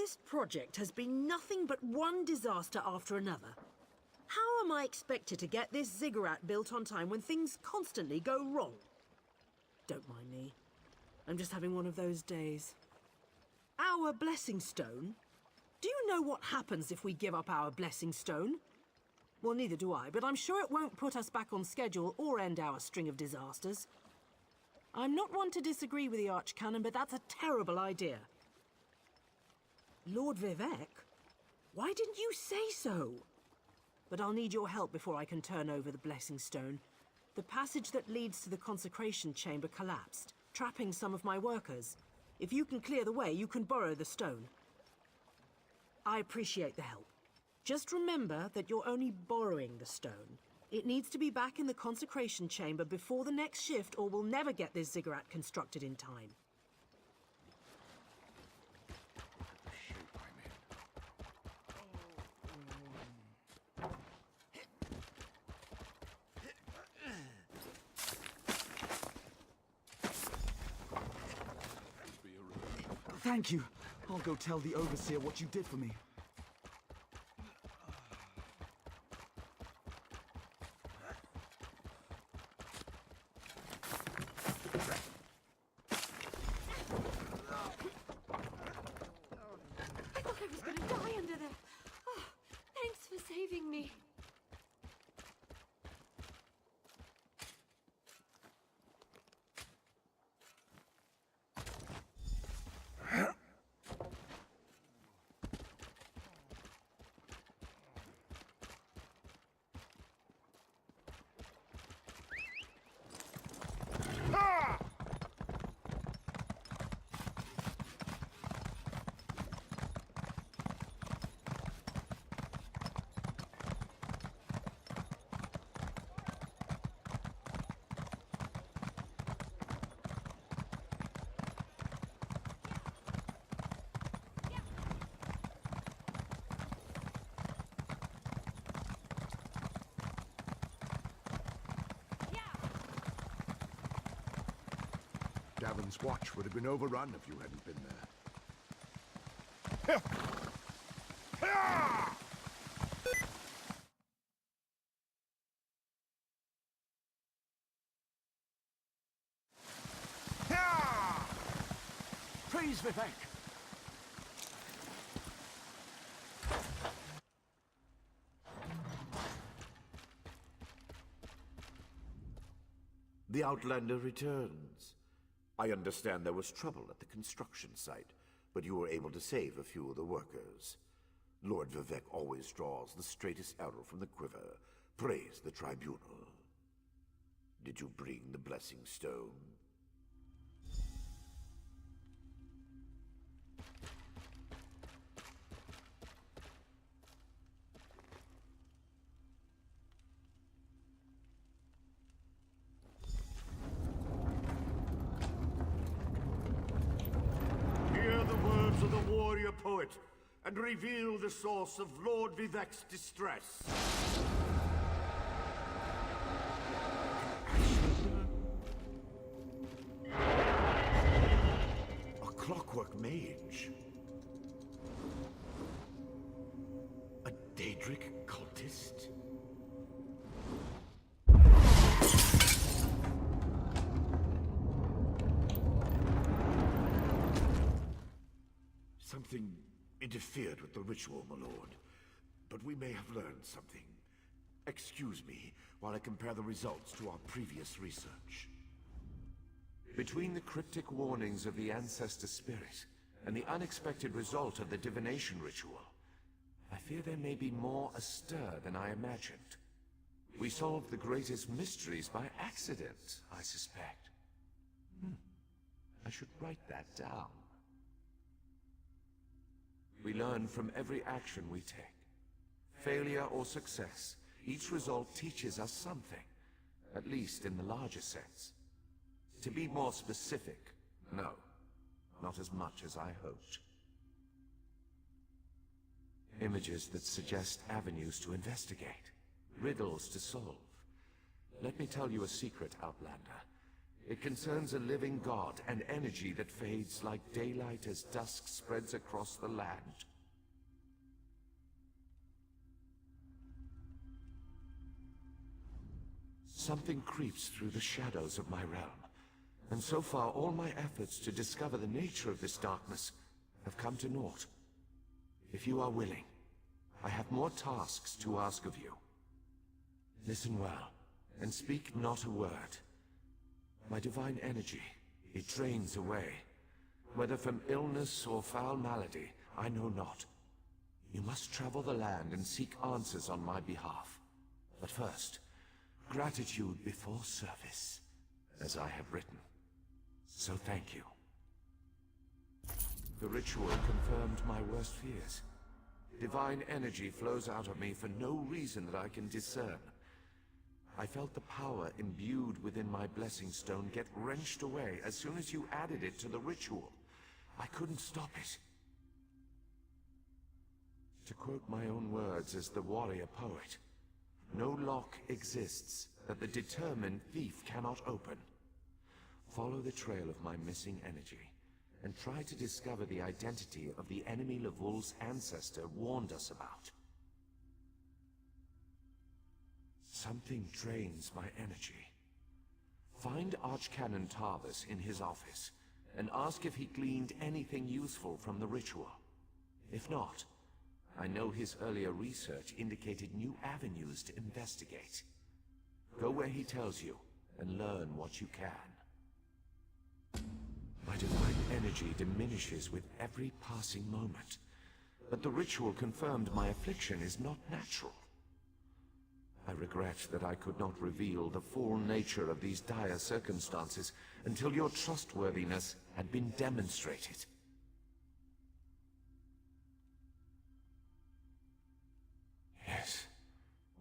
This project has been nothing but one disaster after another. How am I expected to get this ziggurat built on time when things constantly go wrong? Don't mind me. I'm just having one of those days. Our blessing stone? Do you know what happens if we give up our blessing stone? Well, neither do I, but I'm sure it won't put us back on schedule or end our string of disasters. I'm not one to disagree with the Archcanon, but that's a terrible idea. Lord Vivec? Why didn't you say so? But I'll need your help before I can turn over the blessing stone. The passage that leads to the consecration chamber collapsed, trapping some of my workers. If you can clear the way, you can borrow the stone. I appreciate the help. Just remember that you're only borrowing the stone. It needs to be back in the consecration chamber before the next shift, or we'll never get this ziggurat constructed in time. Thank you. I'll go tell the Overseer what you did for me. I thought I was going to die under there. Oh, thanks for saving me. Gavin's watch would have been overrun if you hadn't been there. Praise Vivec! The Outlander returns. I understand there was trouble at the construction site, but you were able to save a few of the workers. Lord Vivec always draws the straightest arrow from the quiver. Praise the Tribunal. Did you bring the blessing stone? Of the warrior poet, and reveal the source of Lord Vivec's distress. A clockwork mage. A Daedric cultist. Something interfered with the ritual, my lord. But we may have learned something. Excuse me while I compare the results to our previous research. Between the cryptic warnings of the ancestor spirit and the unexpected result of the divination ritual, I fear there may be more astir than I imagined. We solved the greatest mysteries by accident, I suspect. I should write that down. We learn from every action we take. Failure or success, each result teaches us something, at least in the larger sense. To be more specific, no, not as much as I hoped. Images that suggest avenues to investigate, riddles to solve. Let me tell you a secret, Outlander. It concerns a living god, an energy that fades like daylight as dusk spreads across the land. Something creeps through the shadows of my realm, and so far all my efforts to discover the nature of this darkness have come to naught. If you are willing, I have more tasks to ask of you. Listen well, and speak not a word. My divine energy, it drains away. Whether from illness or foul malady, I know not. You must travel the land and seek answers on my behalf. But first, gratitude before service, as I have written. So thank you. The ritual confirmed my worst fears. Divine energy flows out of me for no reason that I can discern. I felt the power imbued within my blessing stone get wrenched away as soon as you added it to the ritual. I couldn't stop it. To quote my own words as the warrior poet, no lock exists that the determined thief cannot open. Follow the trail of my missing energy, and try to discover the identity of the enemy Lavul's ancestor warned us about. Something drains my energy. Find Archcanon Tarvis in his office, and ask if he gleaned anything useful from the ritual. If not, I know his earlier research indicated new avenues to investigate. Go where he tells you, and learn what you can. My divine energy diminishes with every passing moment, but the ritual confirmed my affliction is not natural. I regret that I could not reveal the full nature of these dire circumstances until your trustworthiness had been demonstrated. Yes.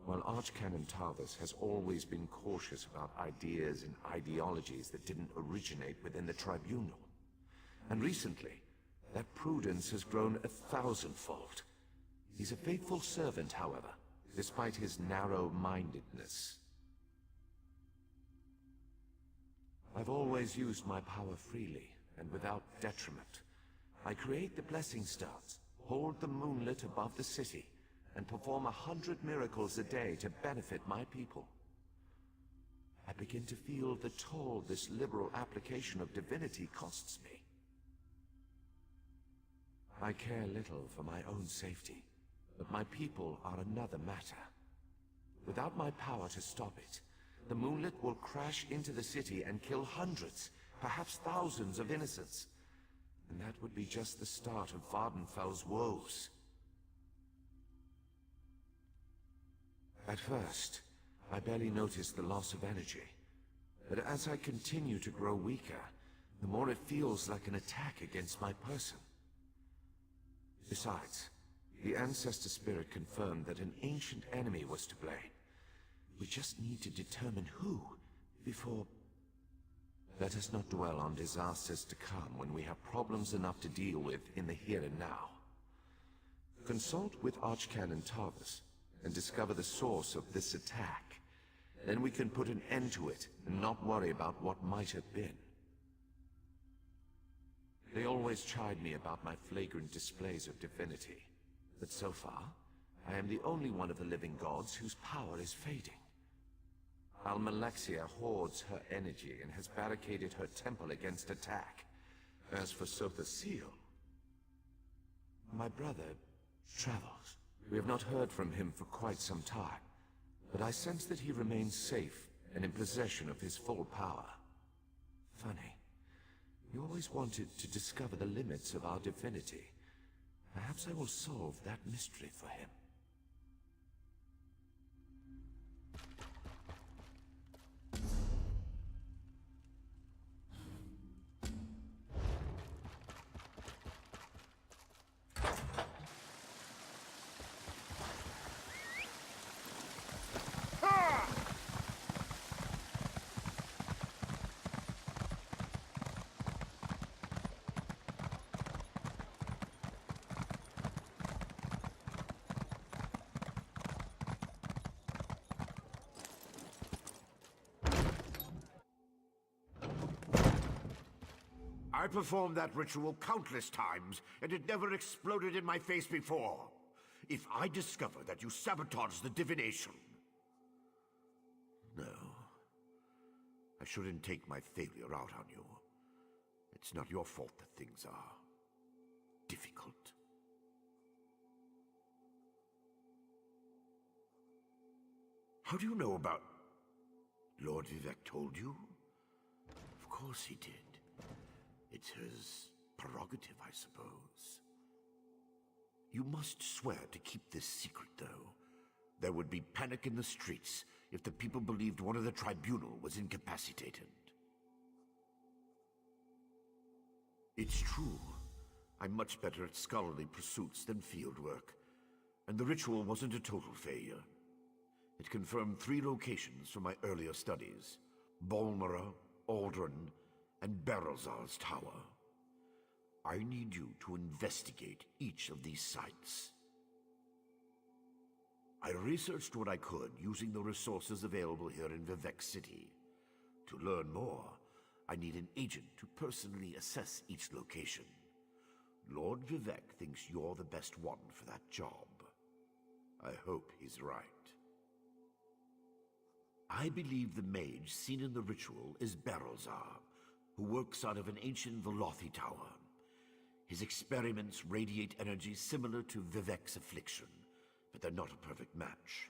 While Archcanon Tarvis has always been cautious about ideas and ideologies that didn't originate within the Tribunal, and recently, that prudence has grown 1,000-fold. He's a faithful servant, however, despite his narrow-mindedness. I've always used my power freely, and without detriment. I create the blessing stones, hold the moonlit above the city, and perform 100 miracles a day to benefit my people. I begin to feel the toll this liberal application of divinity costs me. I care little for my own safety, but my people are another matter. Without my power to stop it, the moonlit will crash into the city and kill hundreds, perhaps thousands of innocents. And that would be just the start of Vardenfell's woes. At first, I barely noticed the loss of energy. But as I continue to grow weaker, the more it feels like an attack against my person. Besides, the Ancestor Spirit confirmed that an ancient enemy was to blame. We just need to determine who, before... Let us not dwell on disasters to come when we have problems enough to deal with in the here and now. Consult with Archcanon Tarvis and discover the source of this attack. Then we can put an end to it and not worry about what might have been. They always chide me about my flagrant displays of divinity. But so far, I am the only one of the living gods whose power is fading. Almalexia hoards her energy and has barricaded her temple against attack. As for Sotha Seal, my brother travels. We have not heard from him for quite some time, but I sense that he remains safe and in possession of his full power. Funny. You always wanted to discover the limits of our divinity. Perhaps I will solve that mystery for him. I performed that ritual countless times, and it never exploded in my face before. If I discover that you sabotaged the divination... No. I shouldn't take my failure out on you. It's not your fault that things are... difficult. How do you know about... Lord Vivek told you? Of course he did. It's his prerogative, I suppose. You must swear to keep this secret, though. There would be panic in the streets if the people believed one of the tribunal was incapacitated. It's true. I'm much better at scholarly pursuits than field work, and the ritual wasn't a total failure. It confirmed 3 locations from my earlier studies: Bolmora, Aldrin, and Berelzar's tower. I need you to investigate each of these sites. I researched what I could using the resources available here in Vivek City. To learn more, I need an agent to personally assess each location. Lord Vivek thinks you're the best one for that job. I hope he's right. I believe the mage seen in the ritual is Berelzar, who works out of an ancient Velothi tower. His experiments radiate energy similar to Vivek's affliction, but they're not a perfect match.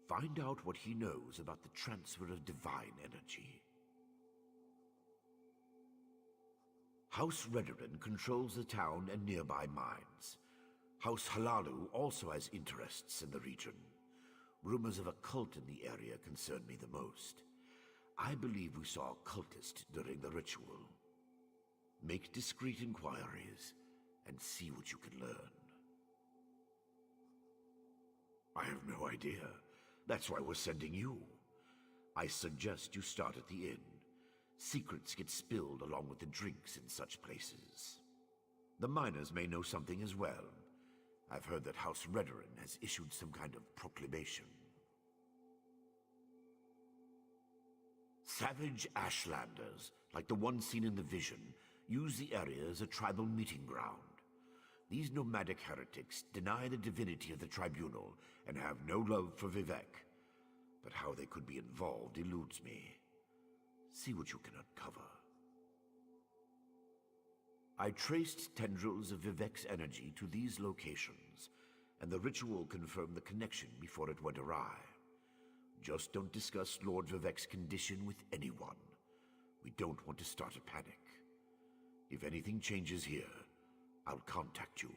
Find out what he knows about the transfer of divine energy. House Redoran controls the town and nearby mines. House Halalu also has interests in the region. Rumors of a cult in the area concern me the most. I believe we saw a cultist during the ritual. Make discreet inquiries and see what you can learn. I have no idea. That's why we're sending you. I suggest you start at the inn. Secrets get spilled along with the drinks in such places. The miners may know something as well. I've heard that House Redoran has issued some kind of proclamation. Savage Ashlanders, like the one seen in the vision, use the area as a tribal meeting ground. These nomadic heretics deny the divinity of the tribunal and have no love for Vivek. But how they could be involved eludes me. See what you can uncover. I traced tendrils of Vivek's energy to these locations, and the ritual confirmed the connection before it went awry. Just don't discuss Lord Vivek's condition with anyone. We don't want to start a panic. If anything changes here, I'll contact you.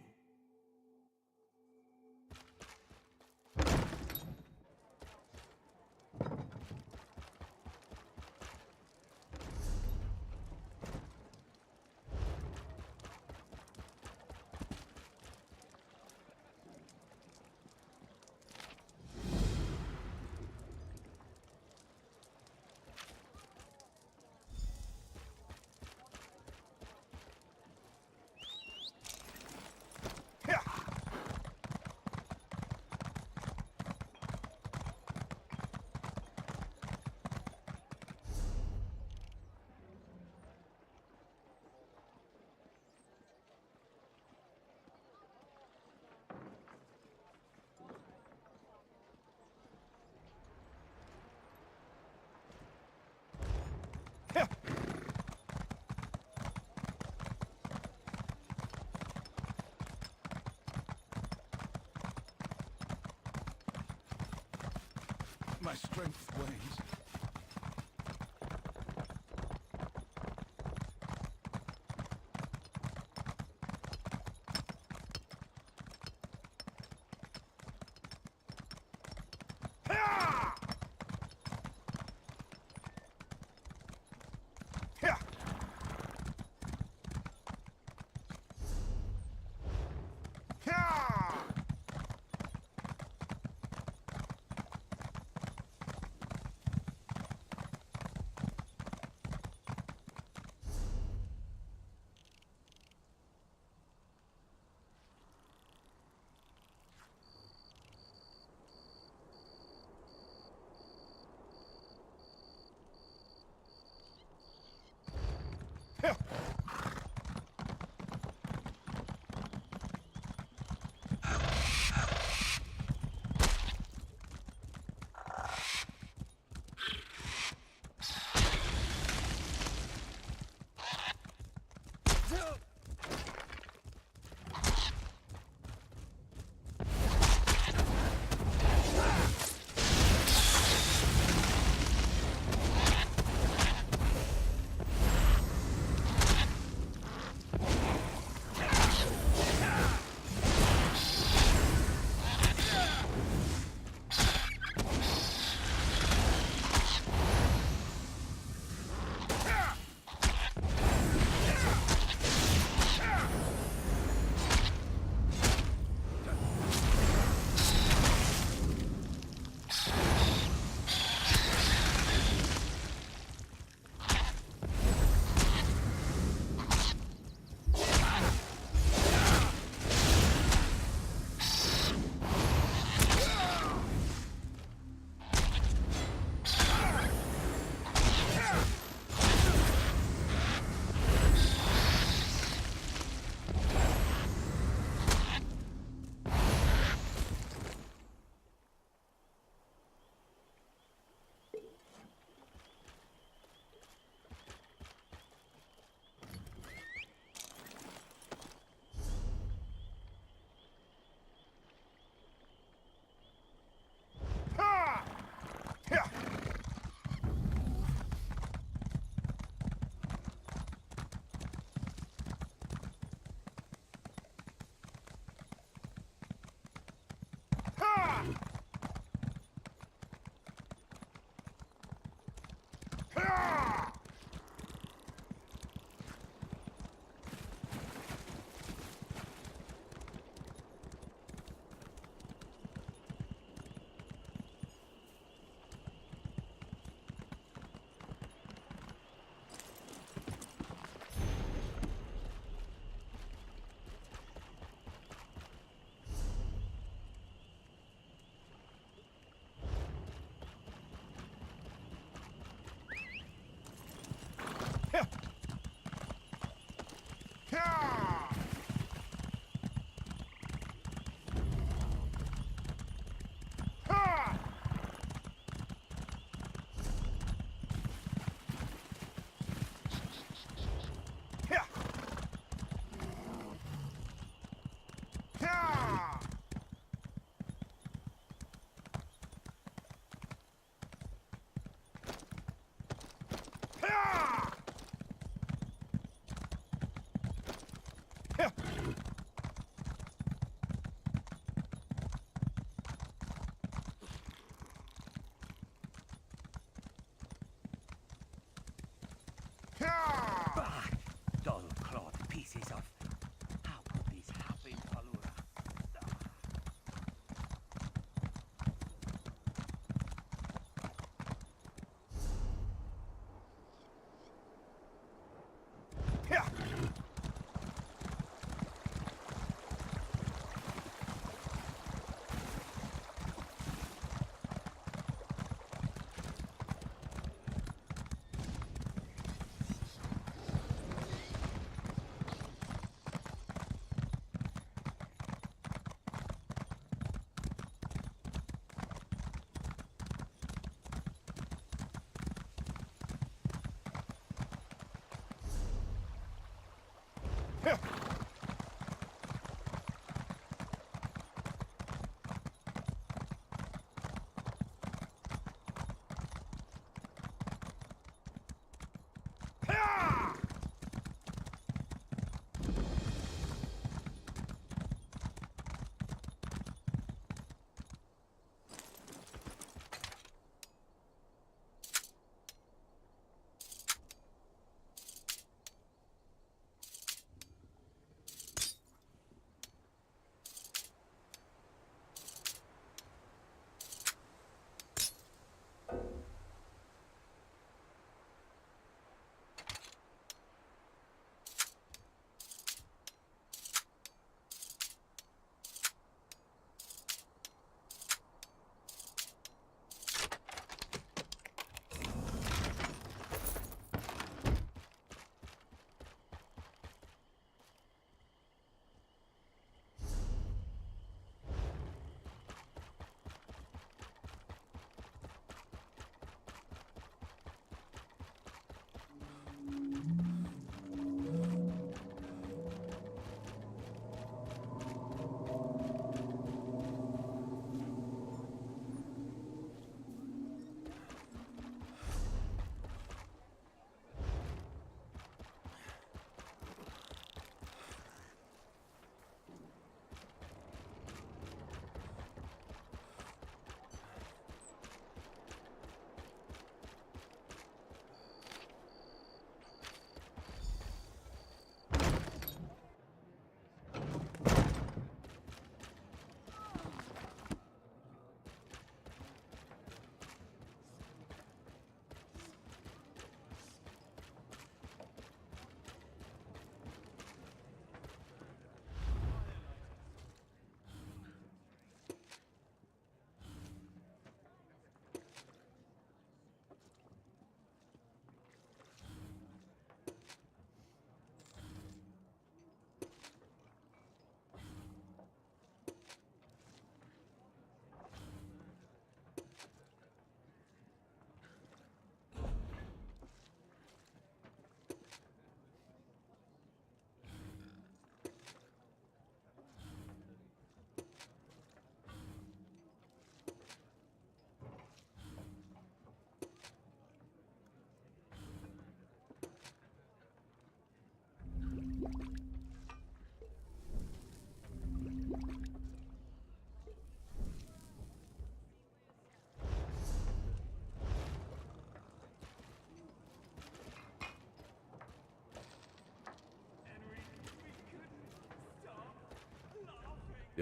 My strength wanes.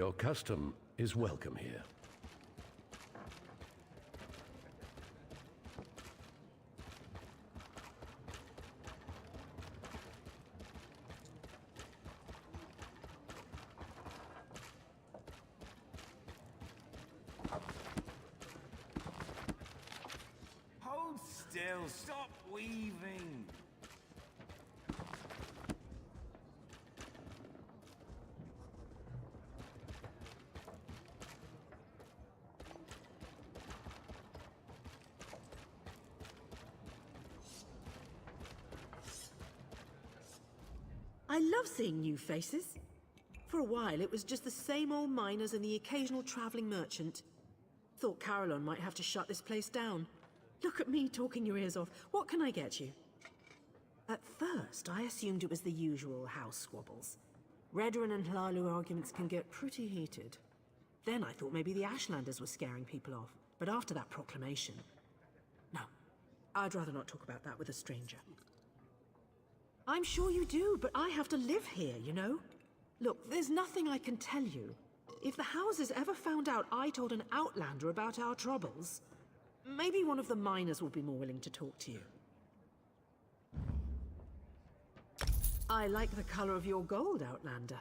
Your custom is welcome here. Hold still, stop weaving. I love seeing new faces. For a while, it was just the same old miners and the occasional traveling merchant. Thought Caroline might have to shut this place down. Look at me talking your ears off. What can I get you? At first, I assumed it was the usual house squabbles. Redoran and Hlalu arguments can get pretty heated. Then I thought maybe the Ashlanders were scaring people off. But after that proclamation... No, I'd rather not talk about that with a stranger. I'm sure you do, but I have to live here, you know? Look, there's nothing I can tell you. If the houses ever found out I told an outlander about our troubles, maybe one of the miners will be more willing to talk to you. I like the color of your gold, Outlander.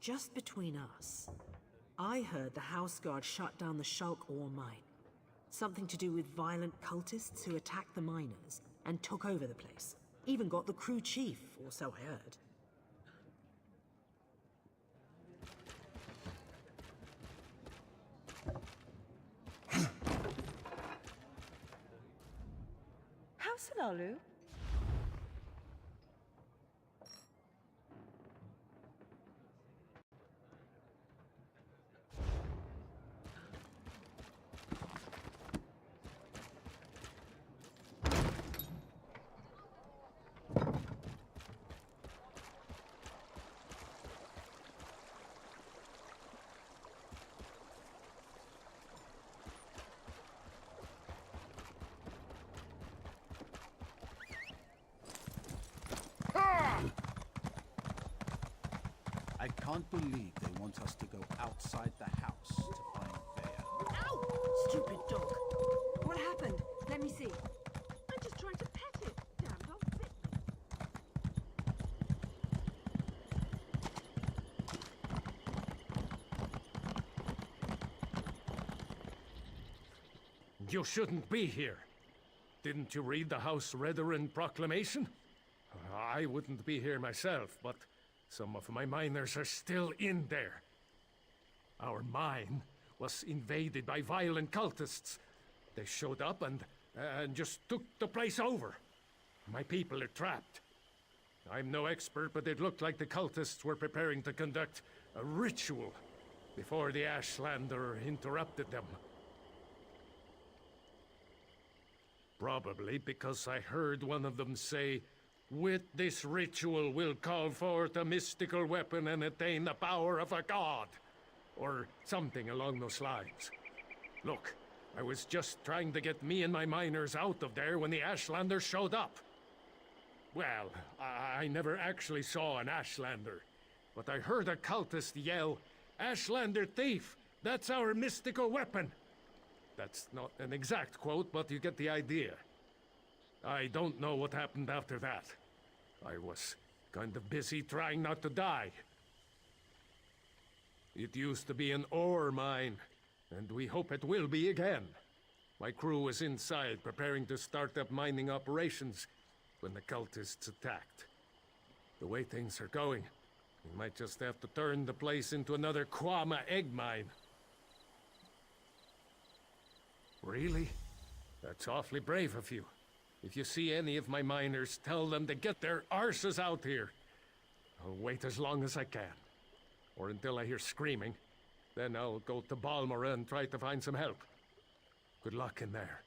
Just between us, I heard the House Guard shut down the Shulk ore mine. Something to do with violent cultists who attacked the miners and took over the place. Even got the crew chief, or so I heard. How's Hlalu? can't believe they want us to go outside the house to find Thea. Ow! Stupid dog. What happened? Let me see. I just tried to pet it. Damn dog bit me. You shouldn't be here. Didn't you read the House Redarin proclamation? I wouldn't be here myself, but some of my miners are still in there. Our mine was invaded by violent cultists. They showed up and just took the place over. My people are trapped. I'm no expert, but it looked like the cultists were preparing to conduct a ritual before the Ashlander interrupted them. Probably because I heard one of them say, "With this ritual we'll call forth a mystical weapon and attain the power of a god." Or something along those lines. Look, I was just trying to get me and my miners out of there when the Ashlander showed up. Well, I never actually saw an Ashlander, but I heard a cultist yell, "Ashlander thief! That's our mystical weapon!" That's not an exact quote, but you get the idea. I don't know what happened after that. I was kind of busy trying not to die. It used to be an ore mine, and we hope it will be again. My crew was inside preparing to start up mining operations when the cultists attacked. The way things are going, we might just have to turn the place into another Kwama egg mine. Really? That's awfully brave of you. If you see any of my miners, tell them to get their arses out here. I'll wait as long as I can. Or until I hear screaming. Then I'll go to Balmora and try to find some help. Good luck in there.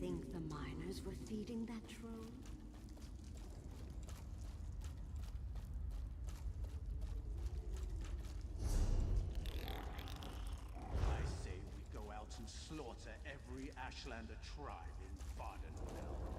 Think the miners were feeding that troll? I say we go out and slaughter every Ashlander tribe in Vardenfell.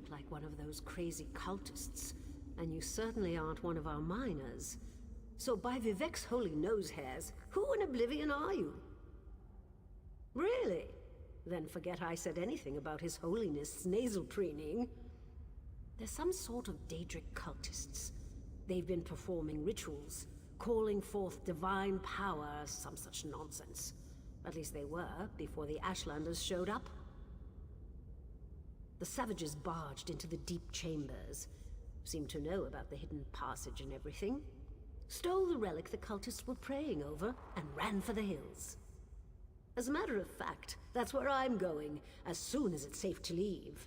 look like one of those crazy cultists, and you certainly aren't one of our miners. So by Vivek's holy nose hairs, who in oblivion are you? Really? Then forget I said anything about His Holiness' nasal preening. They're some sort of Daedric cultists. They've been performing rituals, calling forth divine power, some such nonsense. At least they were, before the Ashlanders showed up. The savages barged into the deep chambers, seemed to know about the hidden passage and everything, stole the relic the cultists were praying over, and ran for the hills. As a matter of fact, that's where I'm going, as soon as it's safe to leave.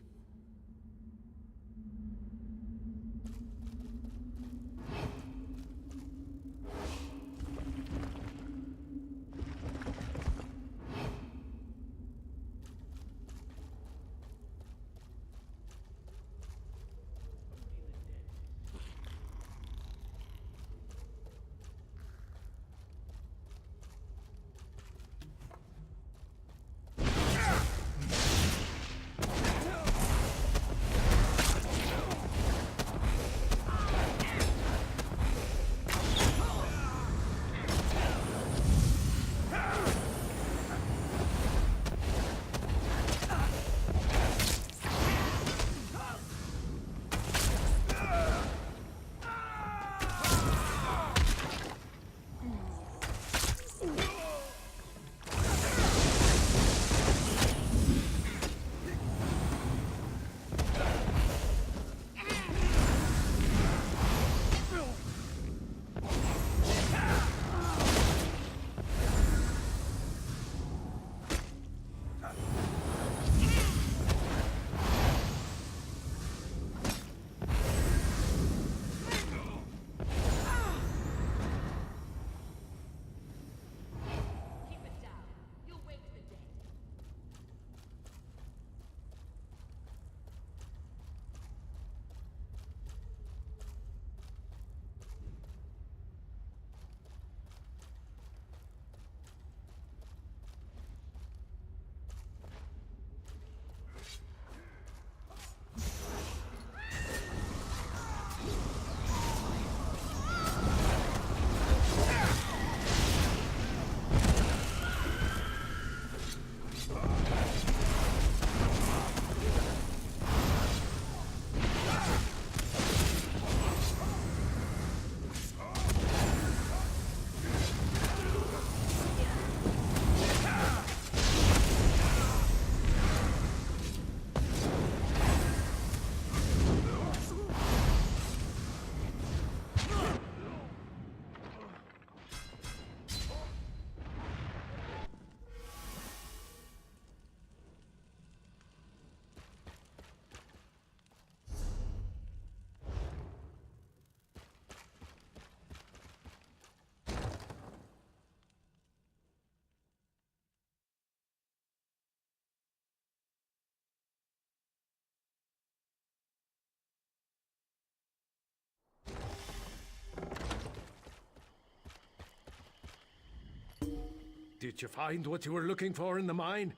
Did you find what you were looking for in the mine?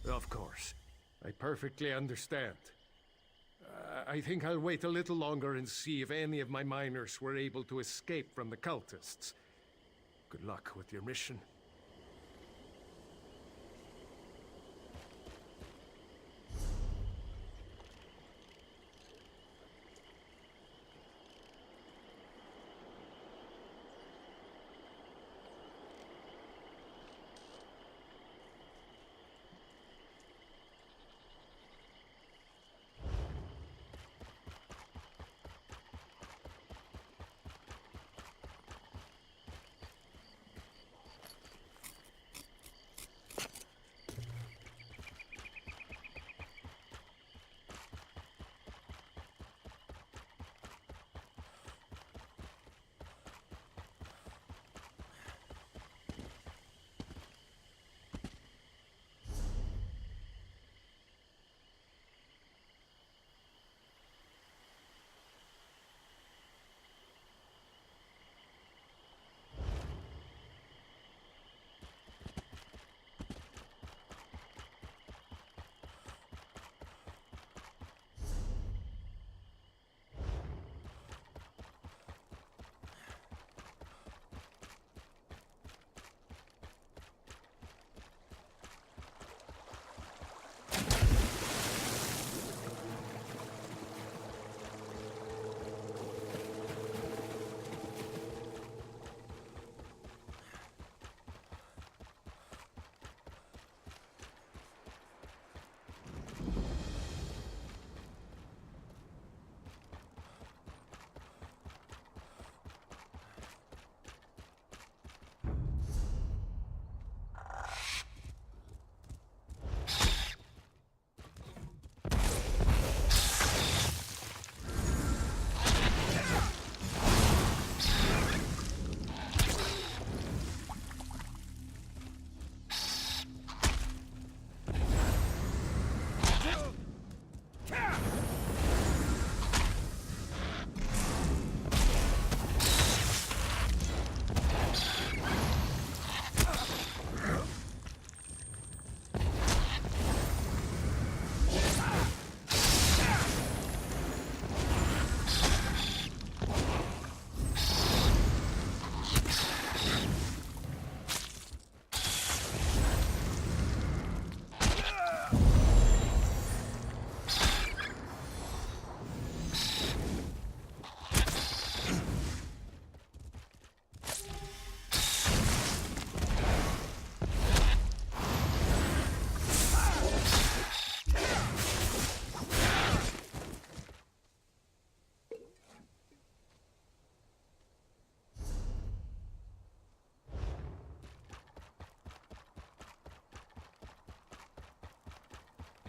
Of course. I perfectly understand. I think I'll wait a little longer and see if any of my miners were able to escape from the cultists. Good luck with your mission.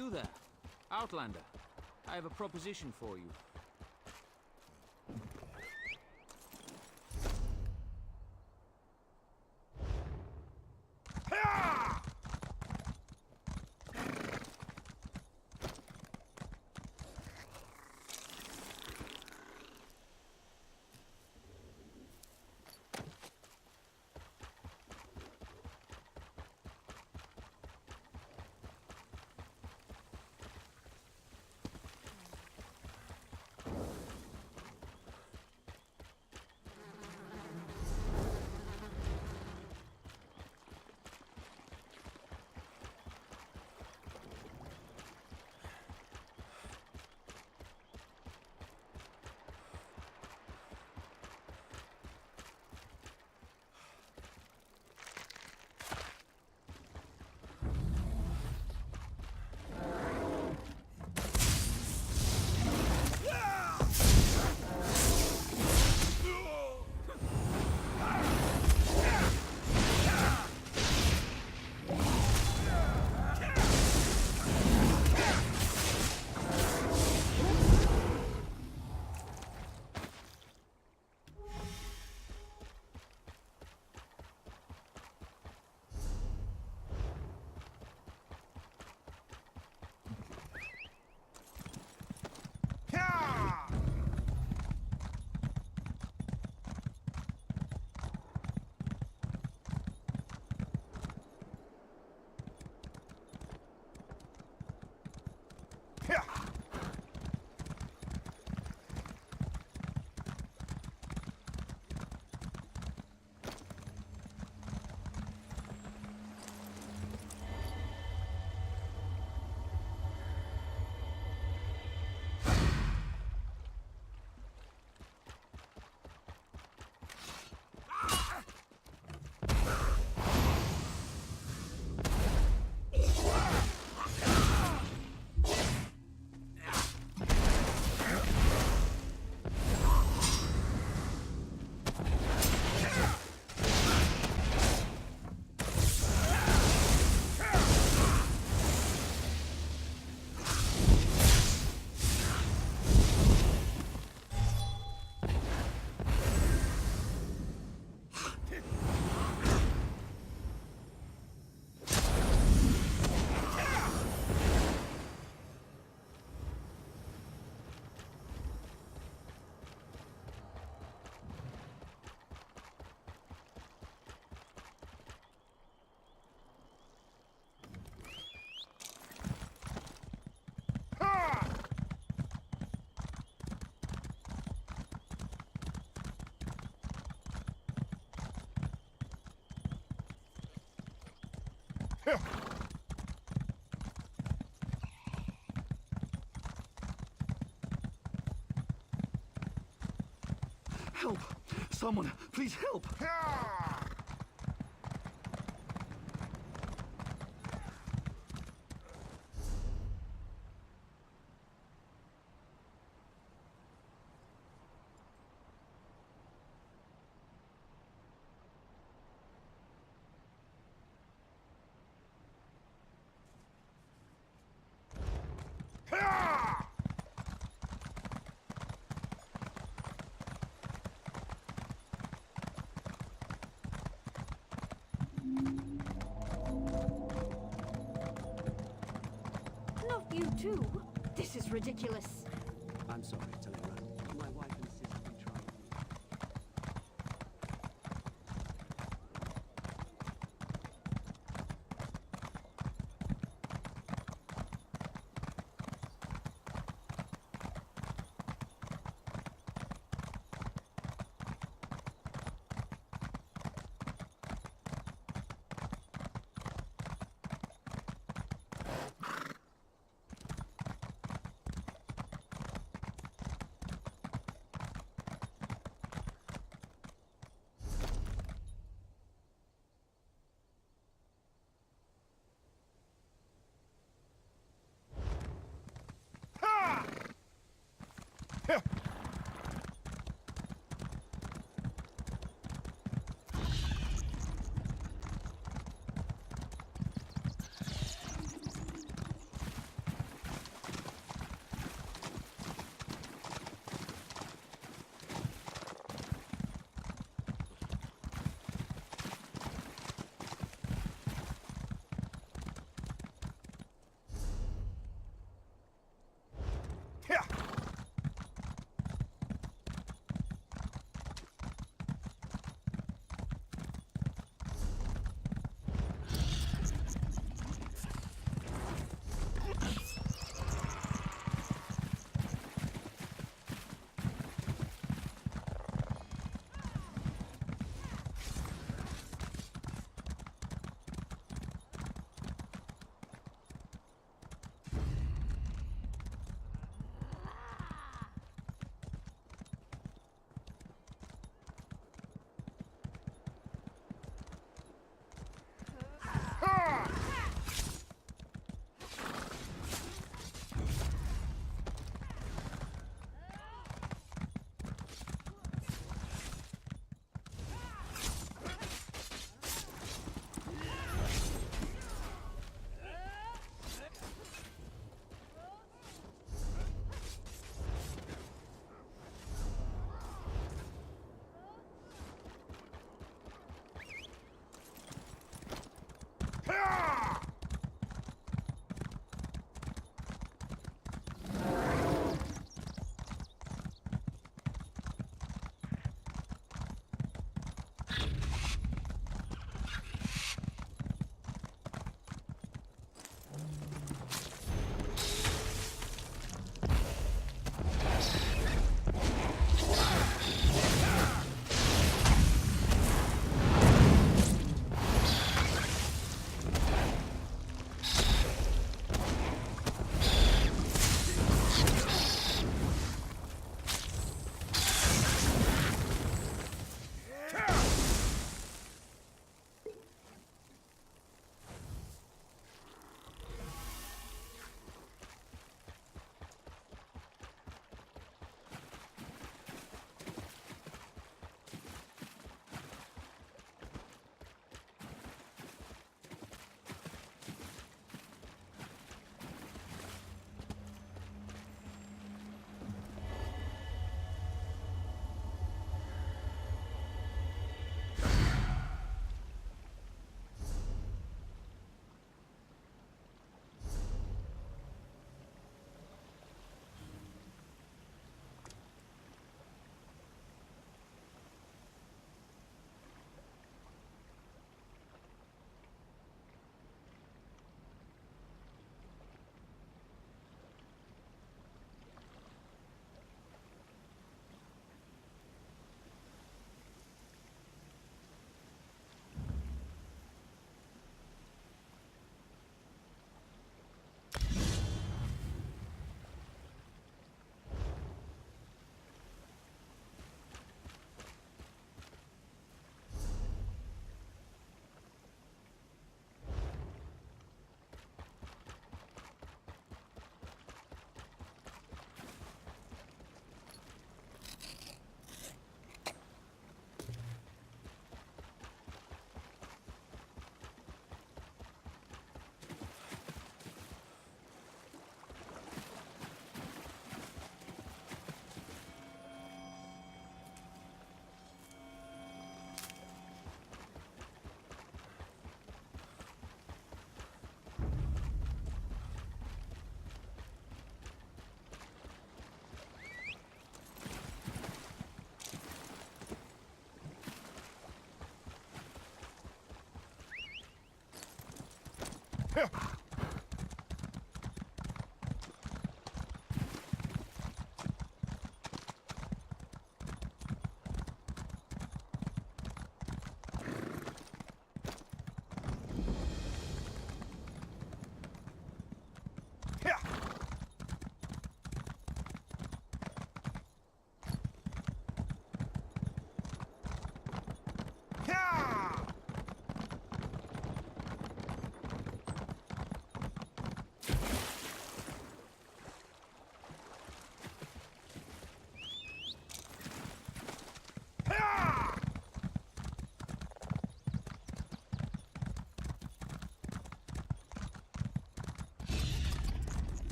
You there, Outlander. I have a proposition for you. Help! Someone, please help! Not you too. This is ridiculous. I'm sorry, Talera. My wife insists we try.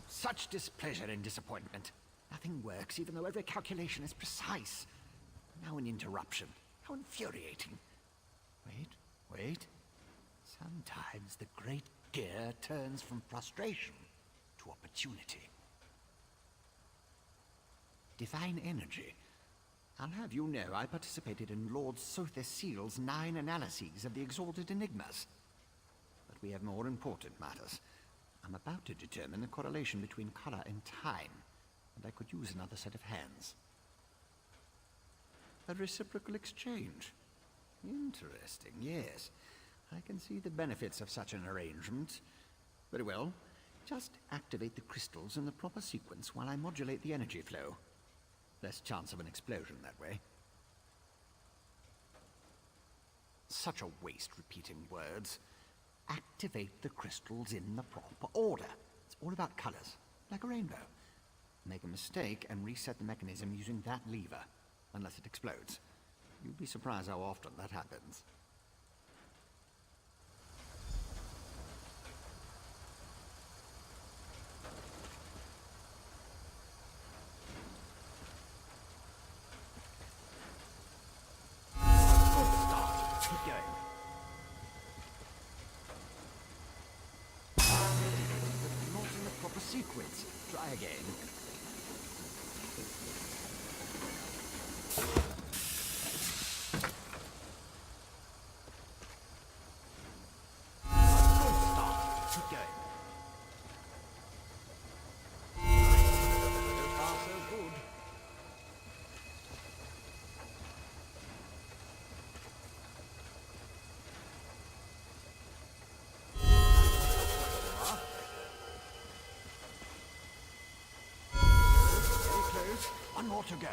Such displeasure and disappointment. Nothing works, even though every calculation is precise. Now an interruption. How infuriating. Wait. Sometimes the great gear turns from frustration to opportunity. Divine energy. I'll have you know I participated in Lord Sother Seal's 9 analyses of the exalted enigmas. But we have more important matters. I'm about to determine the correlation between color and time, and I could use another set of hands. A reciprocal exchange. Interesting, yes. I can see the benefits of such an arrangement. Very well. Just activate the crystals in the proper sequence while I modulate the energy flow. Less chance of an explosion that way. Such a waste repeating words. Activate the crystals in the proper order. It's all about colors, like a rainbow. Make a mistake and reset the mechanism using that lever, unless it explodes. You'd be surprised how often that happens. Good start. Keep going. Not in the proper sequence. Try again. Good start. Keep going. So far, so good. One more to go.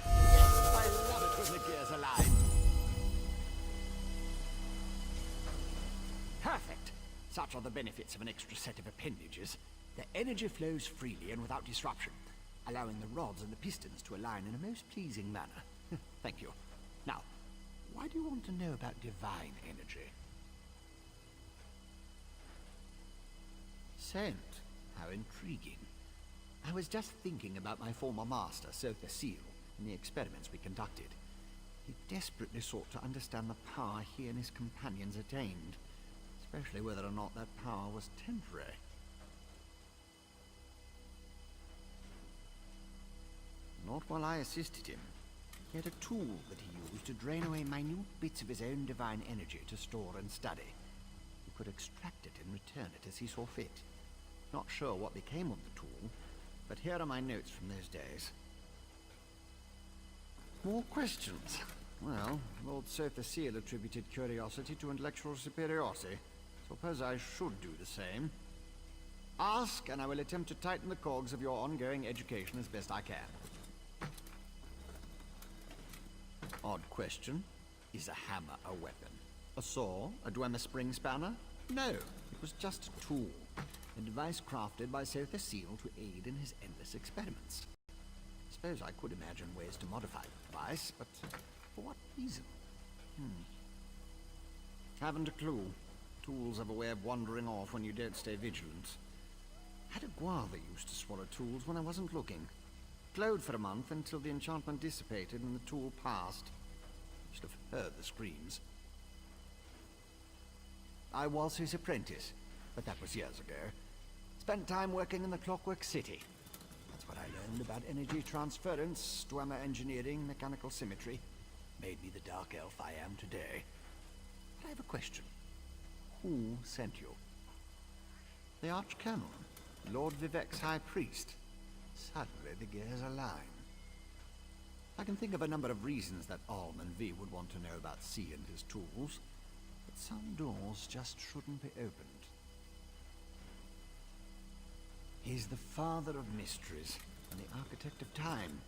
Yes, I love it when the gear's alive. Perfect. Such are the benefits of an extra set of appendages. The energy flows freely and without disruption, allowing the rods and the pistons to align in a most pleasing manner. Thank you. Now, why do you want to know about divine energy? Scent. How intriguing. I was just thinking about my former master, Sother Seal, and the experiments we conducted. He desperately sought to understand the power he and his companions attained, especially whether or not that power was temporary. not while I assisted him. He had a tool that he used to drain away minute bits of his own divine energy to store and study. He could extract it and return it as he saw fit. Not sure what became of the tool, but here are my notes from those days. More questions? Well, Lord Sotha Seal attributed curiosity to intellectual superiority. Suppose I should do the same. Ask, and I will attempt to tighten the cogs of your ongoing education as best I can. Odd question. Is a hammer a weapon? A saw? A Dwemer spring spanner? No, it was just a tool. A device crafted by Sotha Seal to aid in his endless experiments. Suppose I could imagine ways to modify the device, but for what reason? Haven't a clue. Tools have a way of wandering off when you don't stay vigilant. Had a guava used to swallow tools when I wasn't looking. Glowed for a month until the enchantment dissipated and the tool passed. Should have heard the screams. I was his apprentice, but that was years ago. Spent time working in the Clockwork City. That's what I learned about energy transference, Dwemer engineering, mechanical symmetry. Made me the dark elf I am today. But I have a question. Who sent you? The Archcanon, Lord Vivek's High Priest. Suddenly the gears align. I can think of a number of reasons that Alman V would want to know about C and his tools, but some doors just shouldn't be opened. He's the father of mysteries and the architect of time,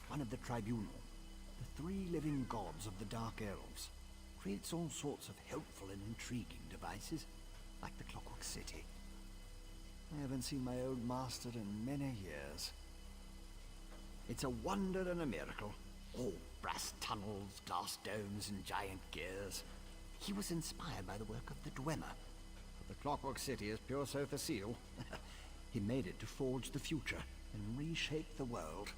one of the tribunal, the three living gods of the Dark Elves. Creates all sorts of helpful and intriguing devices, like the Clockwork City. I haven't seen my old master in many years. It's a wonder and a miracle. All brass tunnels, glass domes, and giant gears. He was inspired by the work of the Dwemer. But the Clockwork City is pure Sotha Seal. He made it to forge the future and reshape the world.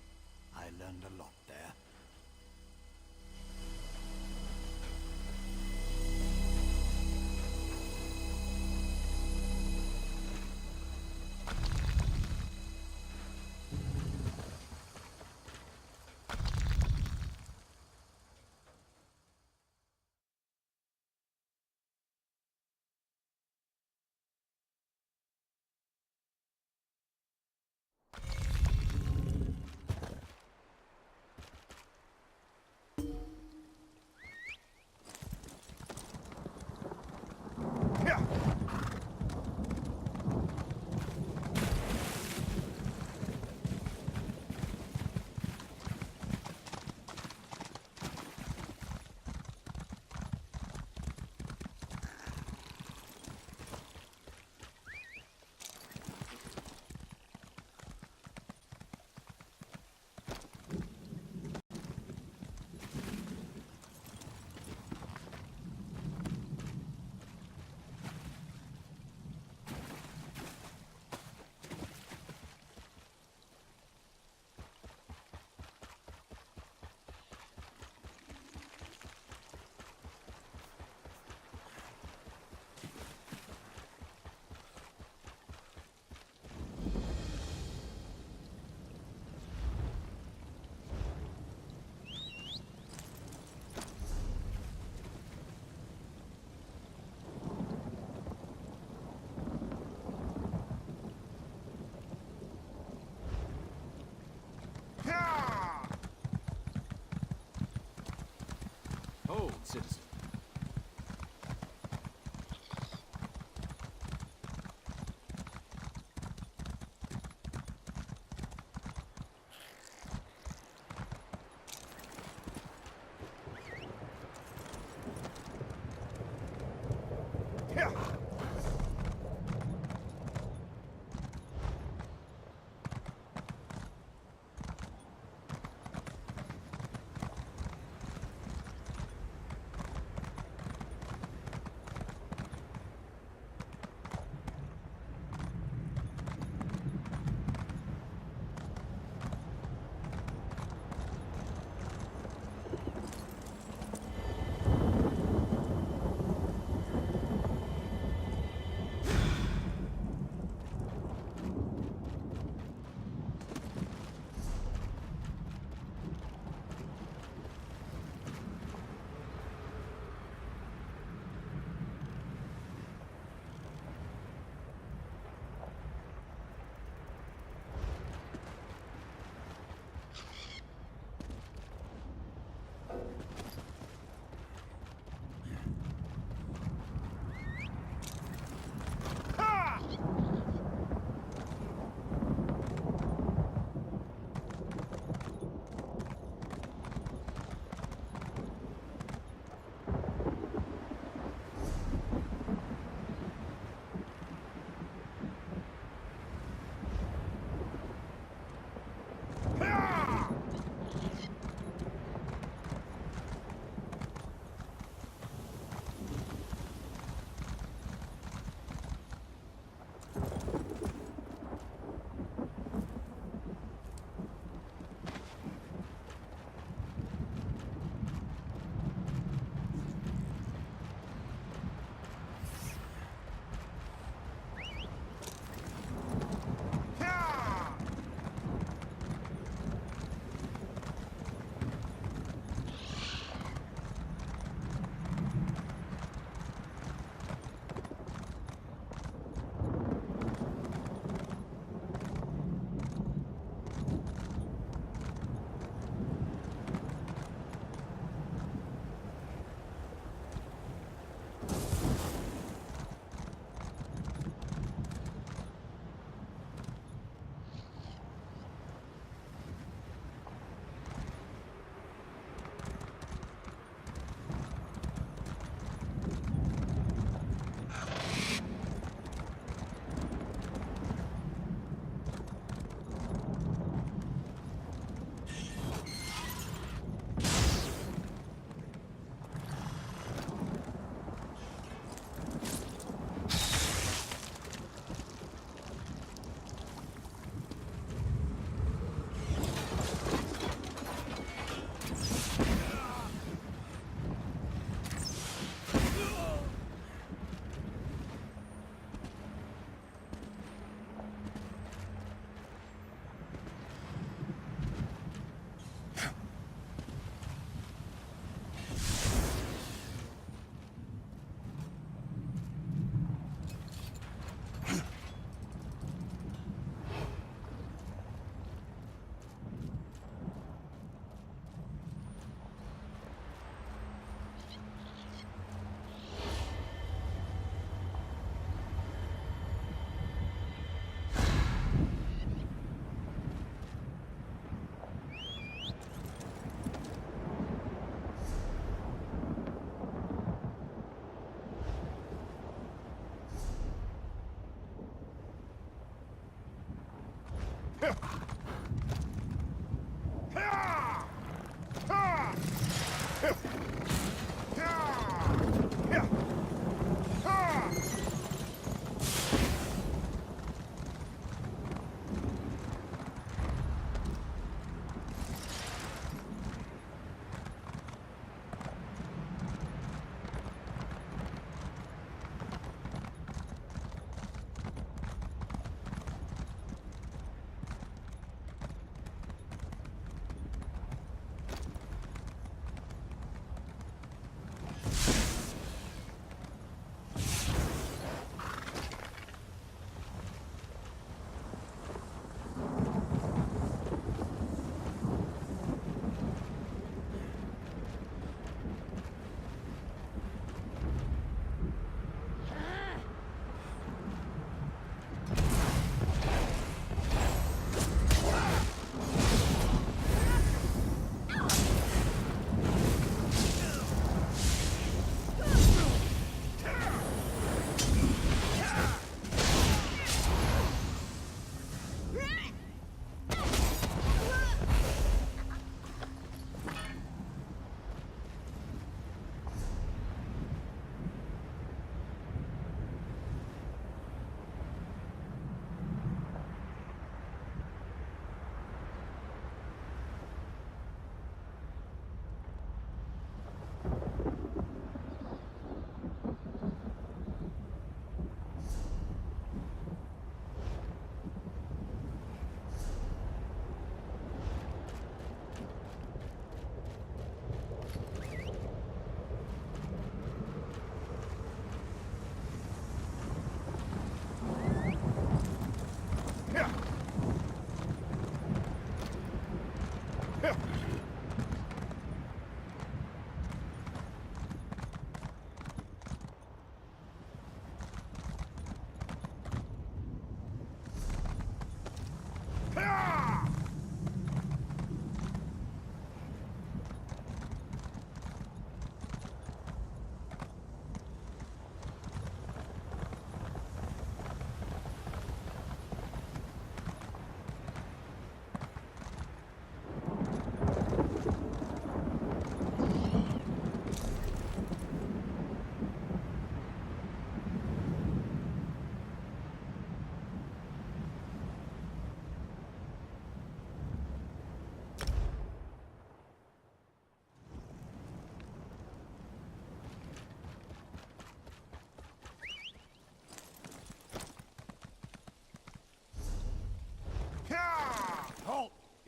I learned a lot there. Hold, citizen.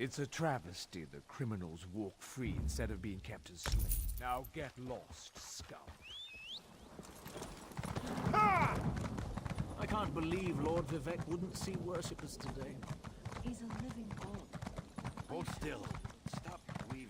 It's a travesty that criminals walk free instead of being kept as slaves. Now get lost, scum. I can't believe Lord Vivek wouldn't see worshippers today. He's a living god. Hold still. Stop weaving.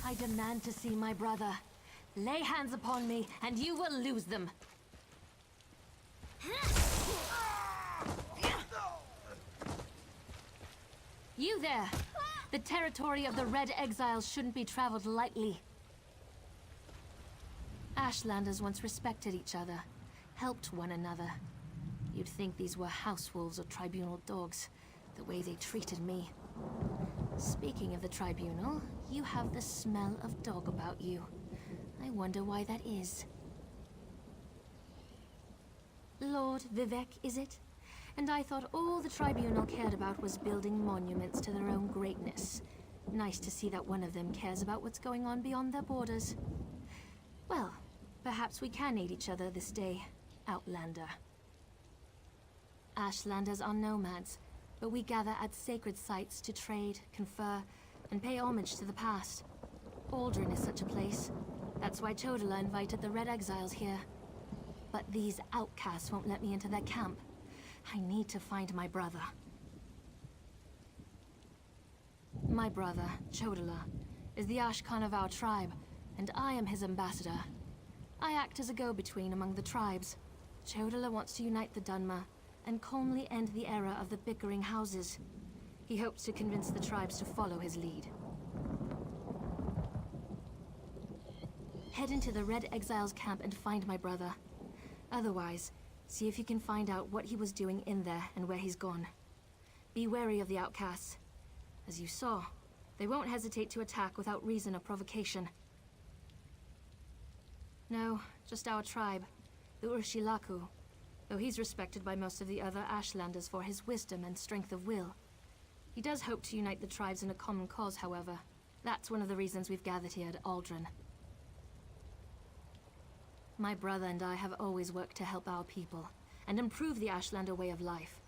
I demand to see my brother. Lay hands upon me, and you will lose them. You there! The territory of the Red Exiles shouldn't be traveled lightly. Ashlanders once respected each other, helped one another. You'd think these were house wolves or tribunal dogs, the way they treated me. Speaking of the tribunal, you have the smell of dog about you. I wonder why that is. Lord Vivek, is it? And I thought all the tribunal cared about was building monuments to their own greatness. Nice to see that one of them cares about what's going on beyond their borders. Well, perhaps we can aid each other this day, Outlander. Ashlanders are nomads, but we gather at sacred sites to trade, confer, and pay homage to the past. Aldrin is such a place. That's why Chodala invited the Red Exiles here. But these outcasts won't let me into their camp. I need to find my brother. My brother, Chodala, is the Ashkan of our tribe, and I am his ambassador. I act as a go-between among the tribes. Chodala wants to unite the Dunmer and calmly end the era of the bickering houses. He hopes to convince the tribes to follow his lead. Head into the Red Exiles camp and find my brother. Otherwise, see if you can find out what he was doing in there and where he's gone. Be wary of the outcasts. As you saw, they won't hesitate to attack without reason or provocation. No, just our tribe, the Urshilaku, though he's respected by most of the other Ashlanders for his wisdom and strength of will. He does hope to unite the tribes in a common cause, however. That's one of the reasons we've gathered here at Aldrin. My brother and I have always worked to help our people, and improve the Ashlander way of life.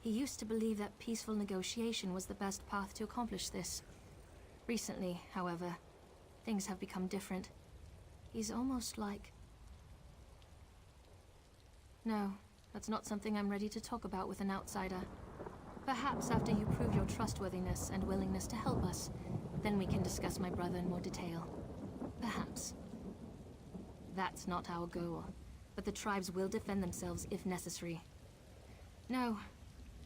He used to believe that peaceful negotiation was the best path to accomplish this. Recently, however, things have become different. He's almost like... No, that's not something I'm ready to talk about with an outsider. Perhaps after you prove your trustworthiness and willingness to help us, then we can discuss my brother in more detail. Perhaps. That's not our goal, but the tribes will defend themselves if necessary. No,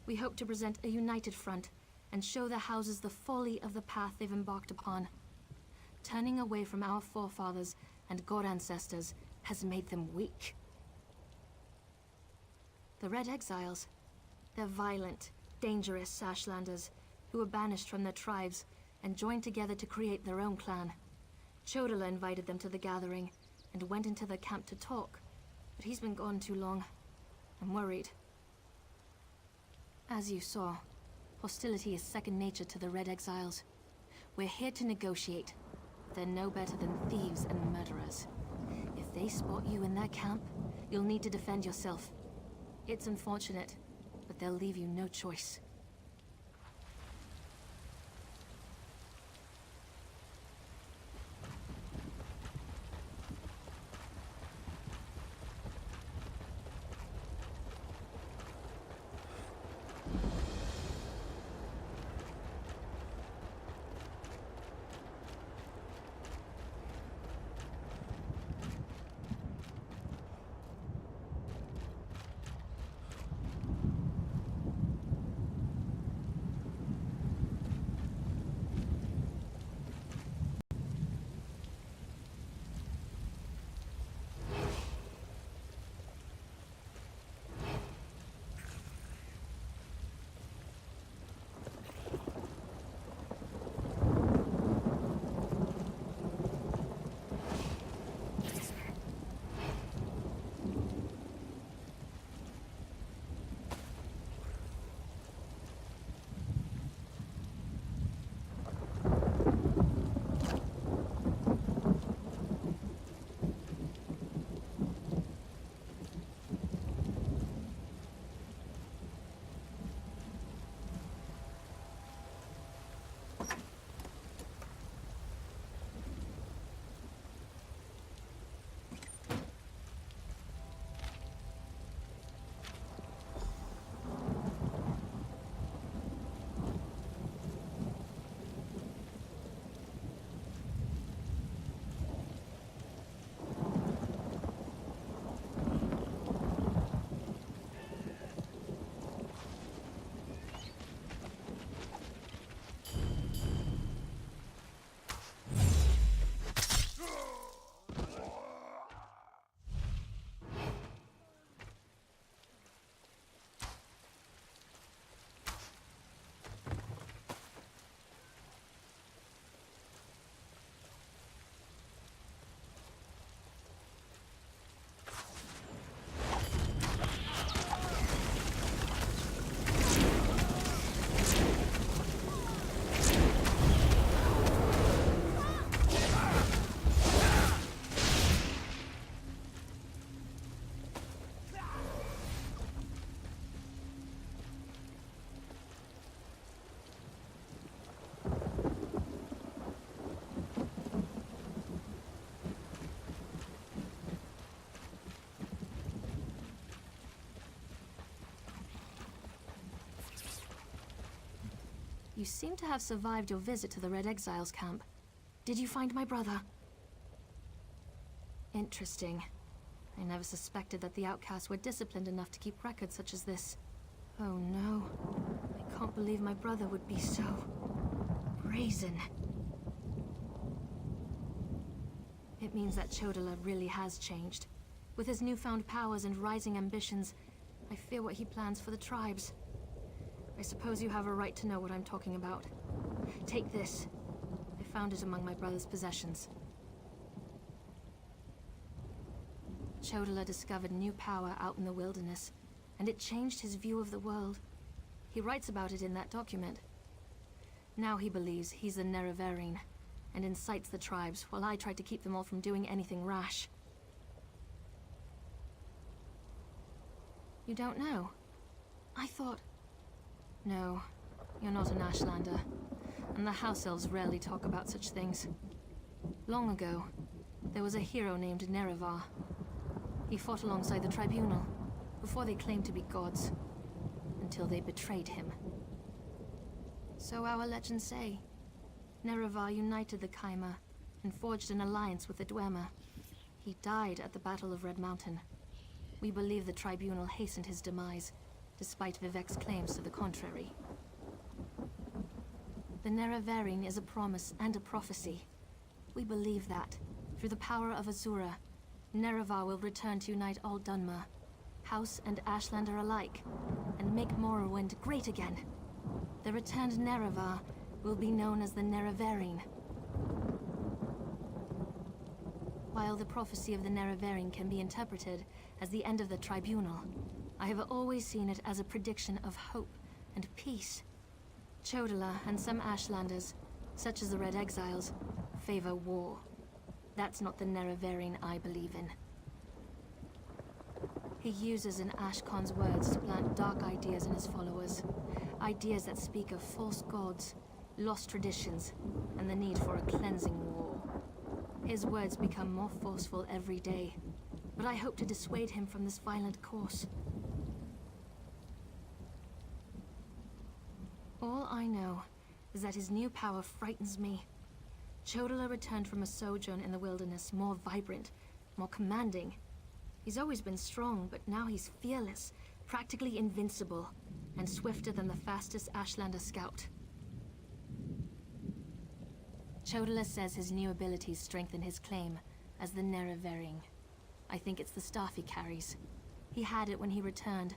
we hope to present a united front and show the houses the folly of the path they've embarked upon. Turning away from our forefathers and god ancestors has made them weak. The Red Exiles, they're violent, dangerous Ashlanders who were banished from their tribes and joined together to create their own clan. Chodala invited them to the gathering and went into the camp to talk, but he's been gone too long. I'm worried. As you saw, hostility is second nature to the Red Exiles. We're here to negotiate. They're no better than thieves and murderers. If they spot you in their camp, you'll need to defend yourself. It's unfortunate, but they'll leave you no choice. You seem to have survived your visit to the Red Exiles camp. Did you find my brother? Interesting. I never suspected that the outcasts were disciplined enough to keep records such as this. Oh no. I can't believe my brother would be so... brazen. It means that Chodala really has changed. With his newfound powers and rising ambitions, I fear what he plans for the tribes. I suppose you have a right to know what I'm talking about. Take this. I found it among my brother's possessions. Chodala discovered new power out in the wilderness, and it changed his view of the world. He writes about it in that document. Now he believes he's the Nerevarine, and incites the tribes, while I try to keep them all from doing anything rash. You don't know? I thought... No, you're not an Ashlander, and the House Elves rarely talk about such things. Long ago, there was a hero named Nerevar. He fought alongside the Tribunal, before they claimed to be gods, until they betrayed him. So our legends say. Nerevar united the Kaima, and forged an alliance with the Dwemer. He died at the Battle of Red Mountain. We believe the Tribunal hastened his demise, despite Vivek's claims to the contrary. The Nerevarine is a promise and a prophecy. We believe that, through the power of Azura, Nerevar will return to unite all Dunmer, House and Ashlander alike, and make Morrowind great again. The returned Nerevar will be known as the Nerevarine. While the prophecy of the Nerevarine can be interpreted as the end of the Tribunal, I have always seen it as a prediction of hope and peace. Chodala and some Ashlanders, such as the Red Exiles, favor war. That's not the Nerevarine I believe in. He uses in Ashkon's words to plant dark ideas in his followers. Ideas that speak of false gods, lost traditions, and the need for a cleansing war. His words become more forceful every day, but I hope to dissuade him from this violent course. All I know is that his new power frightens me. Chodala returned from a sojourn in the wilderness more vibrant, more commanding. He's always been strong, but now he's fearless, practically invincible, and swifter than the fastest Ashlander scout. Chodala says his new abilities strengthen his claim as the Nerevarine. I think it's the staff he carries. He had it when he returned,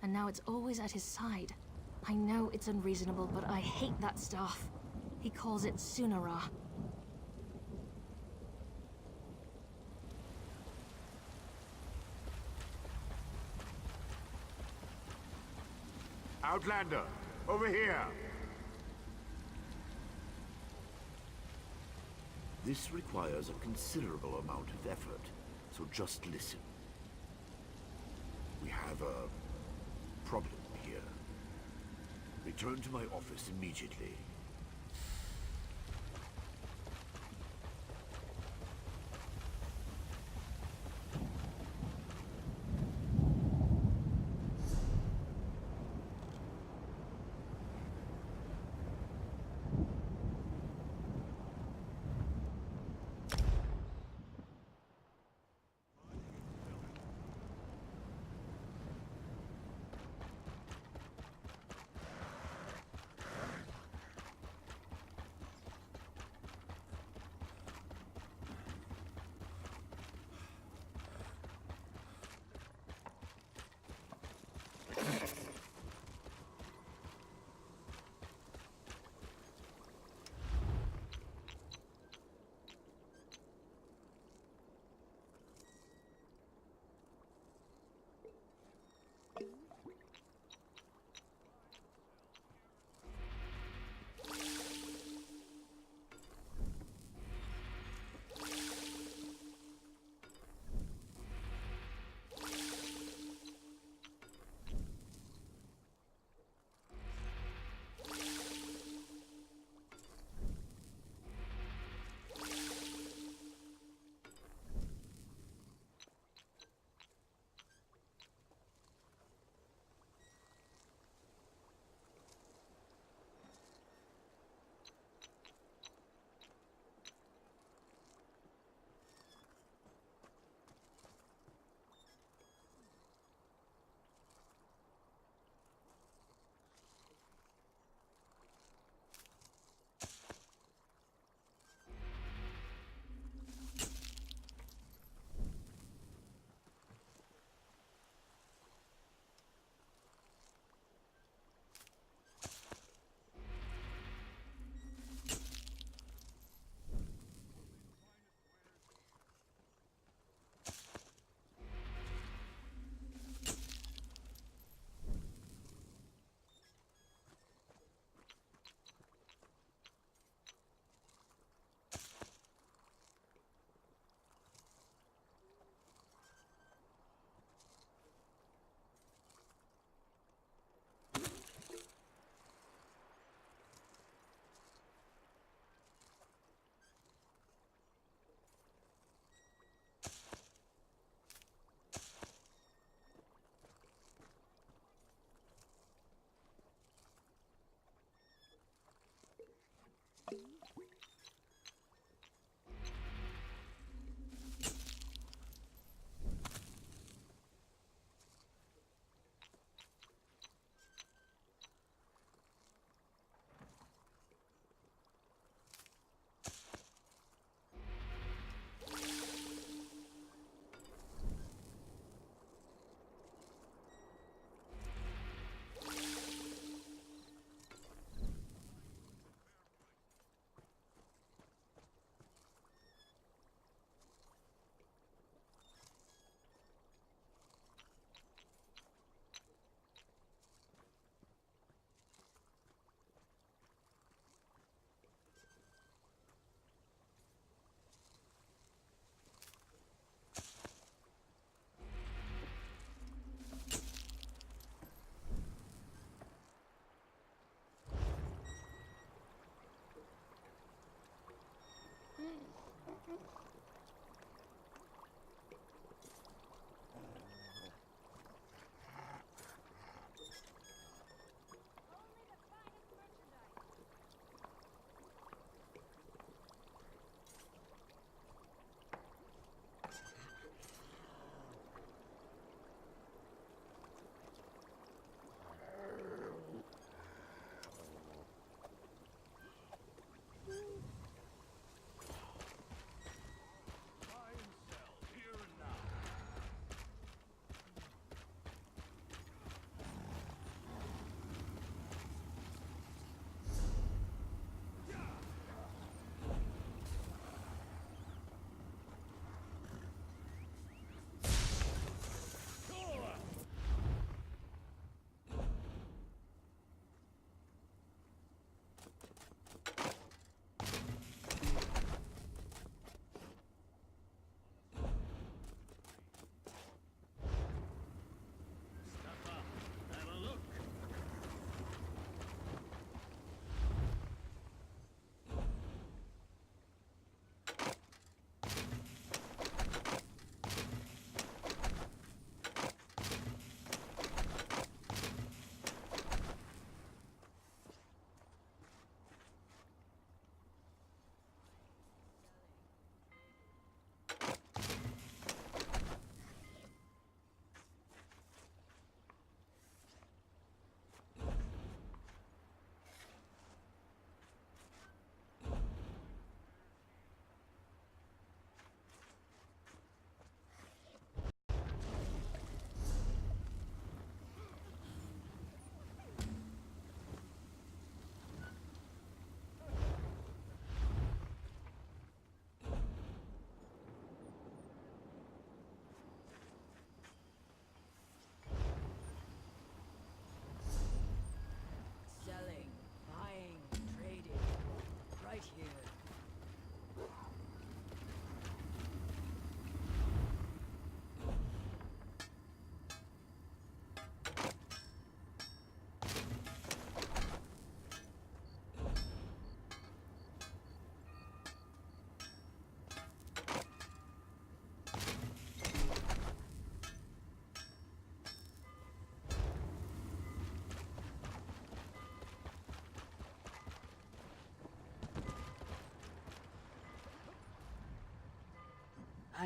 and now it's always at his side. I know it's unreasonable, but I hate that staff. He calls it Sunara. Outlander, over here! This requires a considerable amount of effort, so just listen. We have a problem here. Return to my office immediately.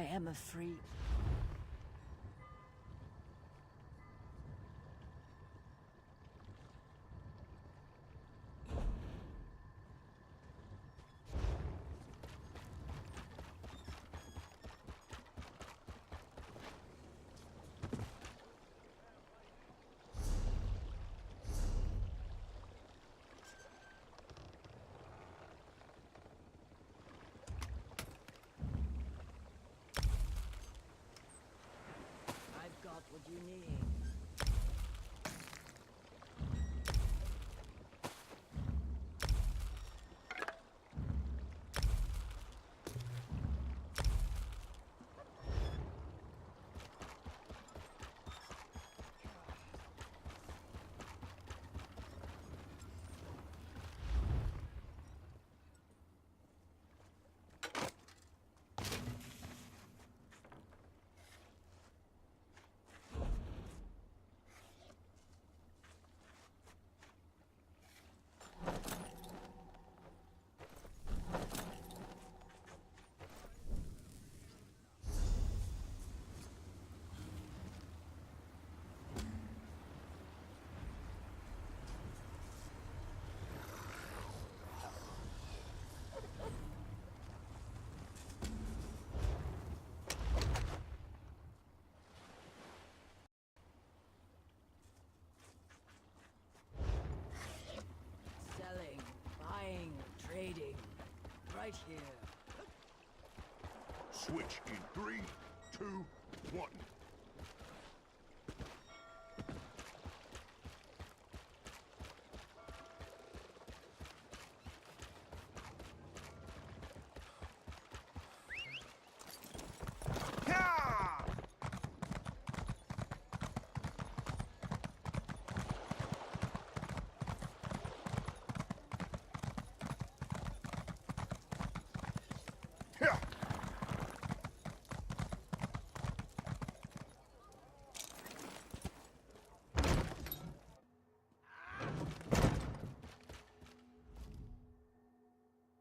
I am a free... I've got what you need. Selling, buying, trading. Right here. Switch in 3, 2, 1.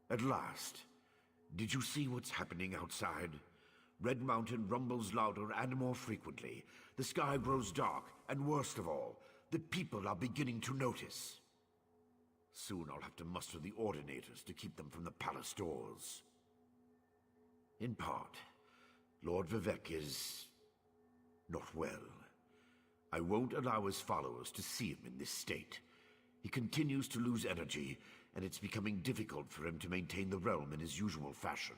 At last. Did you see what's happening outside? Red Mountain rumbles louder and more frequently. The sky grows dark, and worst of all, the people are beginning to notice. Soon I'll have to muster the Ordinators to keep them from the palace doors. In part, Lord Vivec is... not well. I won't allow his followers to see him in this state. He continues to lose energy, and it's becoming difficult for him to maintain the realm in his usual fashion.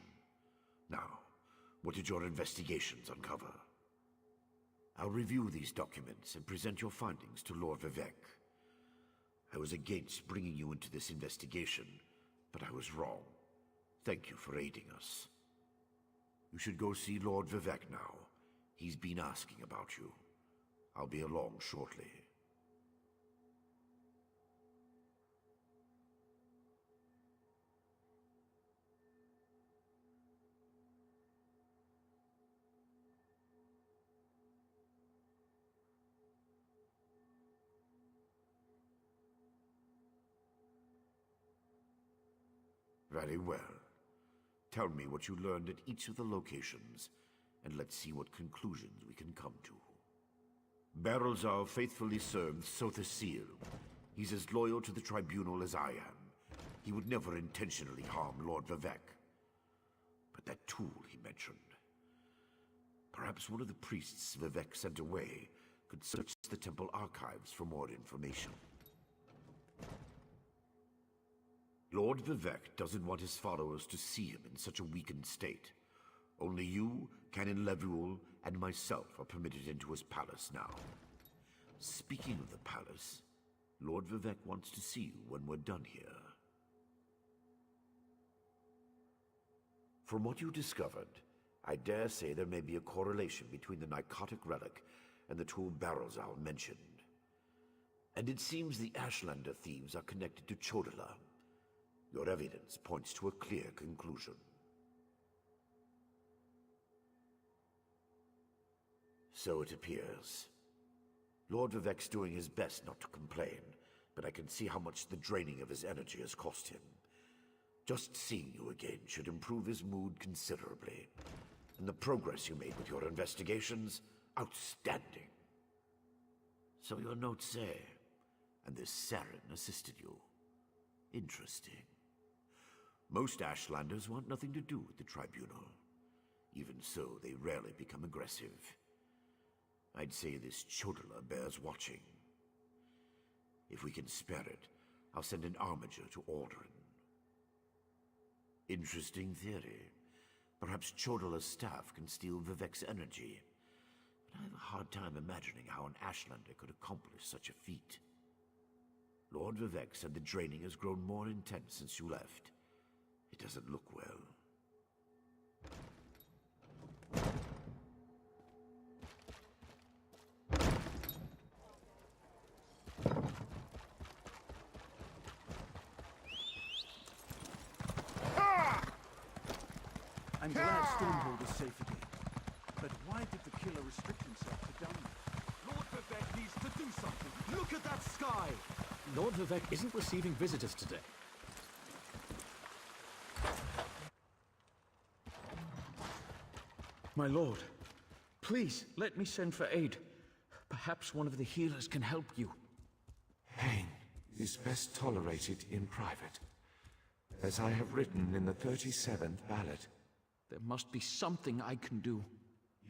Now, what did your investigations uncover? I'll review these documents and present your findings to Lord Vivec. I was against bringing you into this investigation, but I was wrong. Thank you for aiding us. You should go see Lord Vivec now. He's been asking about you. I'll be along shortly. Very well. Tell me what you learned at each of the locations, and let's see what conclusions we can come to. Barrelzal faithfully served Sotha Sil. He's as loyal to the Tribunal as I am. He would never intentionally harm Lord Vivec. But that tool he mentioned... Perhaps one of the priests Vivec sent away could search the temple archives for more information. Lord Vivec doesn't want his followers to see him in such a weakened state. Only you, Canon Levuel, and myself are permitted into his palace now. Speaking of the palace, Lord Vivec wants to see you when we're done here. From what you discovered, I dare say there may be a correlation between the Nicotic relic and the tool Barrelzal mentioned. And it seems the Ashlander thieves are connected to Chodala. Your evidence points to a clear conclusion. So it appears. Lord Vivec's doing his best not to complain, but I can see how much the draining of his energy has cost him. Just seeing you again should improve his mood considerably. And the progress you made with your investigations, outstanding. So your notes say, and this Saren assisted you. Interesting. Most Ashlanders want nothing to do with the Tribunal. Even so, they rarely become aggressive. I'd say this Chodala bears watching. If we can spare it, I'll send an armiger to Aldrin. Interesting theory. Perhaps Chodala's staff can steal Vivek's energy. But I have a hard time imagining how an Ashlander could accomplish such a feat. Lord Vivek said the draining has grown more intense since you left. It doesn't look well. I'm glad Stormhold is safe again. But why did the killer restrict himself to Dunman? Lord Vivek needs to do something. Look at that sky! Lord Vivek isn't receiving visitors today. My lord, please let me send for aid. Perhaps one of the healers can help you. Pain is best tolerated in private, as I have written in the 37th ballad. There must be something I can do.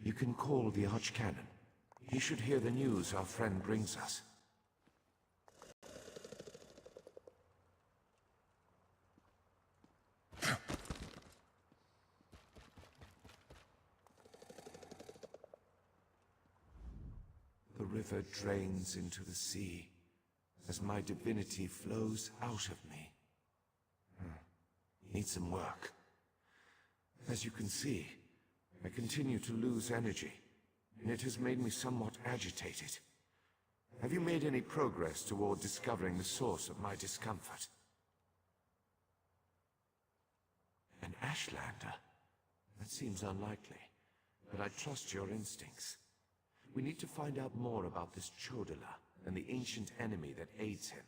You can call the Archcanon. He should hear the news our friend brings us. The river drains into the sea as my divinity flows out of me. Needs some work. As you can see, I continue to lose energy, and it has made me somewhat agitated. Have you made any progress toward discovering the source of my discomfort? An Ashlander? That seems unlikely, but I trust your instincts. We need to find out more about this Chodala and the ancient enemy that aids him.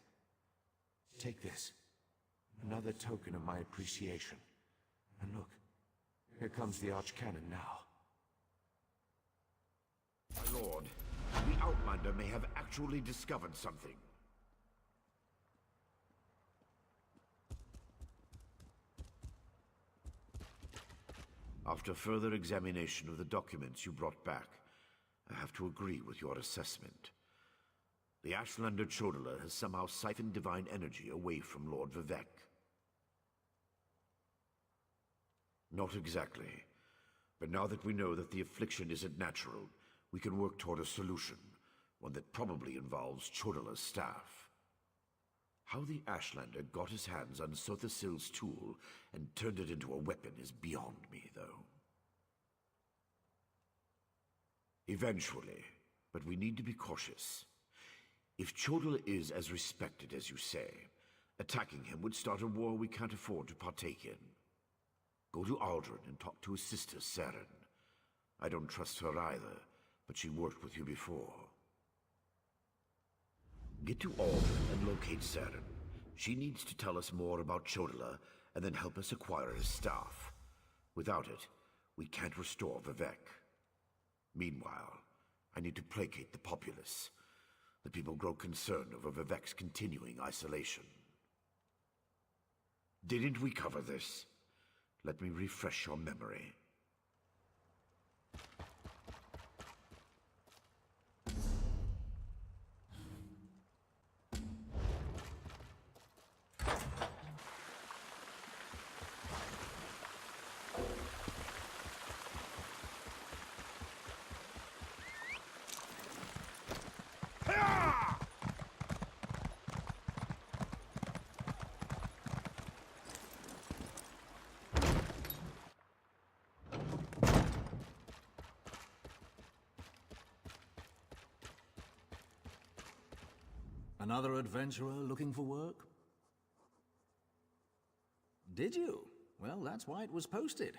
Take this. Another token of my appreciation. And look, here comes the Archcanon now. My lord, the Outlander may have actually discovered something. After further examination of the documents you brought back, I have to agree with your assessment. The Ashlander Chodala has somehow siphoned divine energy away from Lord Vivek. Not exactly. But now that we know that the affliction isn't natural, we can work toward a solution, one that probably involves Chodala's staff. How the Ashlander got his hands on Sothasil's tool and turned it into a weapon is beyond me, though. Eventually, but we need to be cautious. If Chodala is as respected as you say, attacking him would start a war we can't afford to partake in. Go to Aldrin and talk to his sister, Saren. I don't trust her either, but she worked with you before. Get to Aldrin and locate Saren. She needs to tell us more about Chodala and then help us acquire his staff. Without it, we can't restore Vivek. Meanwhile, I need to placate the populace. The people grow concerned over Vivek's continuing isolation. Didn't we cover this? Let me refresh your memory. Another adventurer looking for work? Did you? Well, that's why it was posted.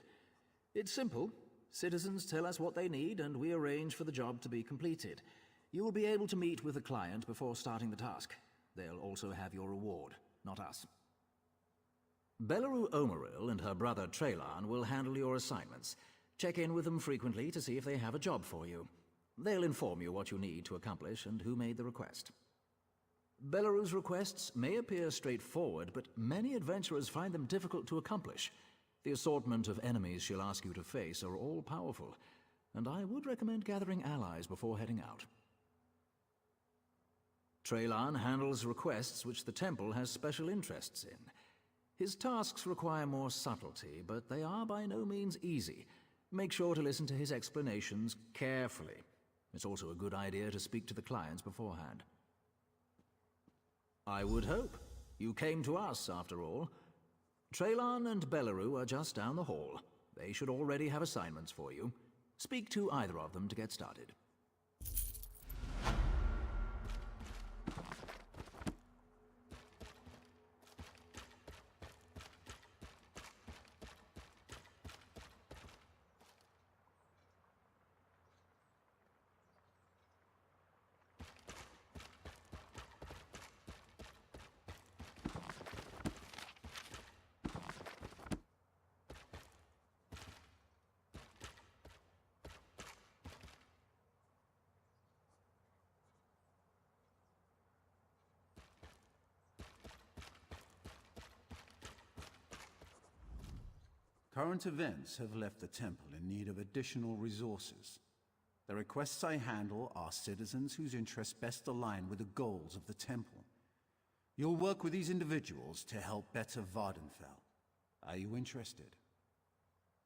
It's simple. Citizens tell us what they need, and we arrange for the job to be completed. You will be able to meet with the client before starting the task. They'll also have your reward, not us. Belaru Omeril and her brother Tralan will handle your assignments. Check in with them frequently to see if they have a job for you. They'll inform you what you need to accomplish and who made the request. Belarus's requests may appear straightforward, but many adventurers find them difficult to accomplish. The assortment of enemies she'll ask you to face are all powerful, and I would recommend gathering allies before heading out. Traylan handles requests which the temple has special interests in. His tasks require more subtlety, but they are by no means easy. Make sure to listen to his explanations carefully. It's also a good idea to speak to the clients beforehand. I would hope. You came to us, after all. Traylan and Belarus are just down the hall. They should already have assignments for you. Speak to either of them to get started. Current events have left the temple in need of additional resources. The requests I handle are citizens whose interests best align with the goals of the temple. You'll work with these individuals to help better Vardenfell. Are you interested?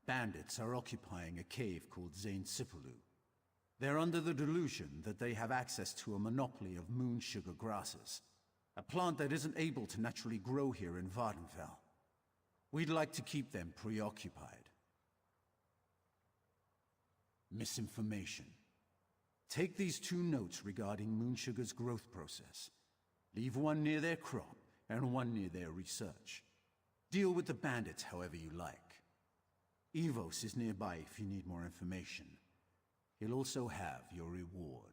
Bandits are occupying a cave called Zain Sipulu. They're under the delusion that they have access to a monopoly of moon sugar grasses, a plant that isn't able to naturally grow here in Vardenfell. We'd like to keep them preoccupied. Misinformation. Take these 2 notes regarding moon sugar's growth process. Leave one near their crop and one near their research. Deal with the bandits however you like. Evos is nearby if you need more information. He'll also have your reward.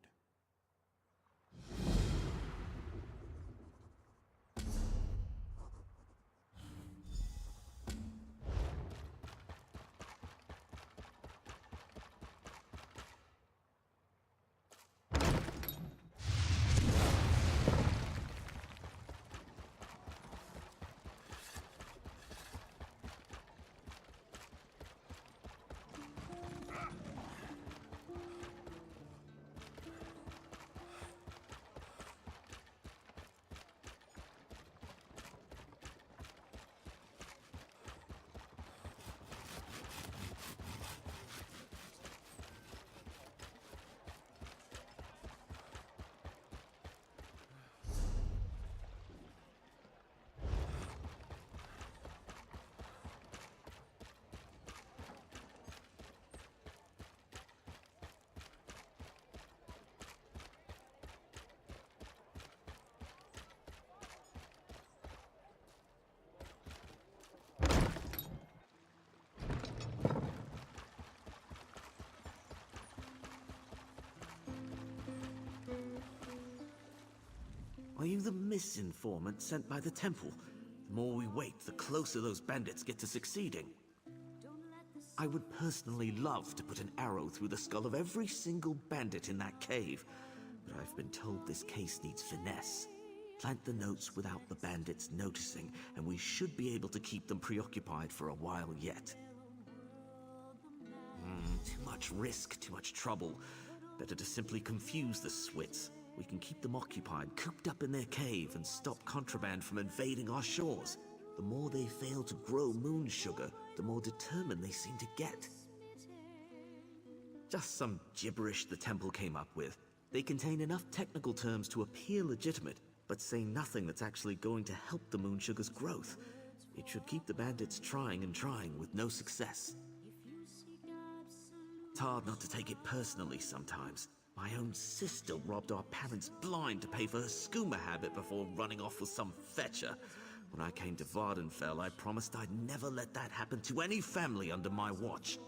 Are you the misinformant sent by the temple? The more we wait, the closer those bandits get to succeeding. I would personally love to put an arrow through the skull of every single bandit in that cave, but I've been told this case needs finesse. Plant the notes without the bandits noticing, and we should be able to keep them preoccupied for a while yet. Too much risk, too much trouble. Better to simply confuse the Swits. We can keep them occupied, cooped up in their cave, and stop contraband from invading our shores. The more they fail to grow moon sugar, the more determined they seem to get. Just some gibberish the temple came up with. They contain enough technical terms to appear legitimate, but say nothing that's actually going to help the moon sugar's growth. It should keep the bandits trying and trying with no success. It's hard not to take it personally sometimes. My own sister robbed our parents blind to pay for her skooma habit before running off with some fetcher. When I came to Vardenfell, I promised I'd never let that happen to any family under my watch.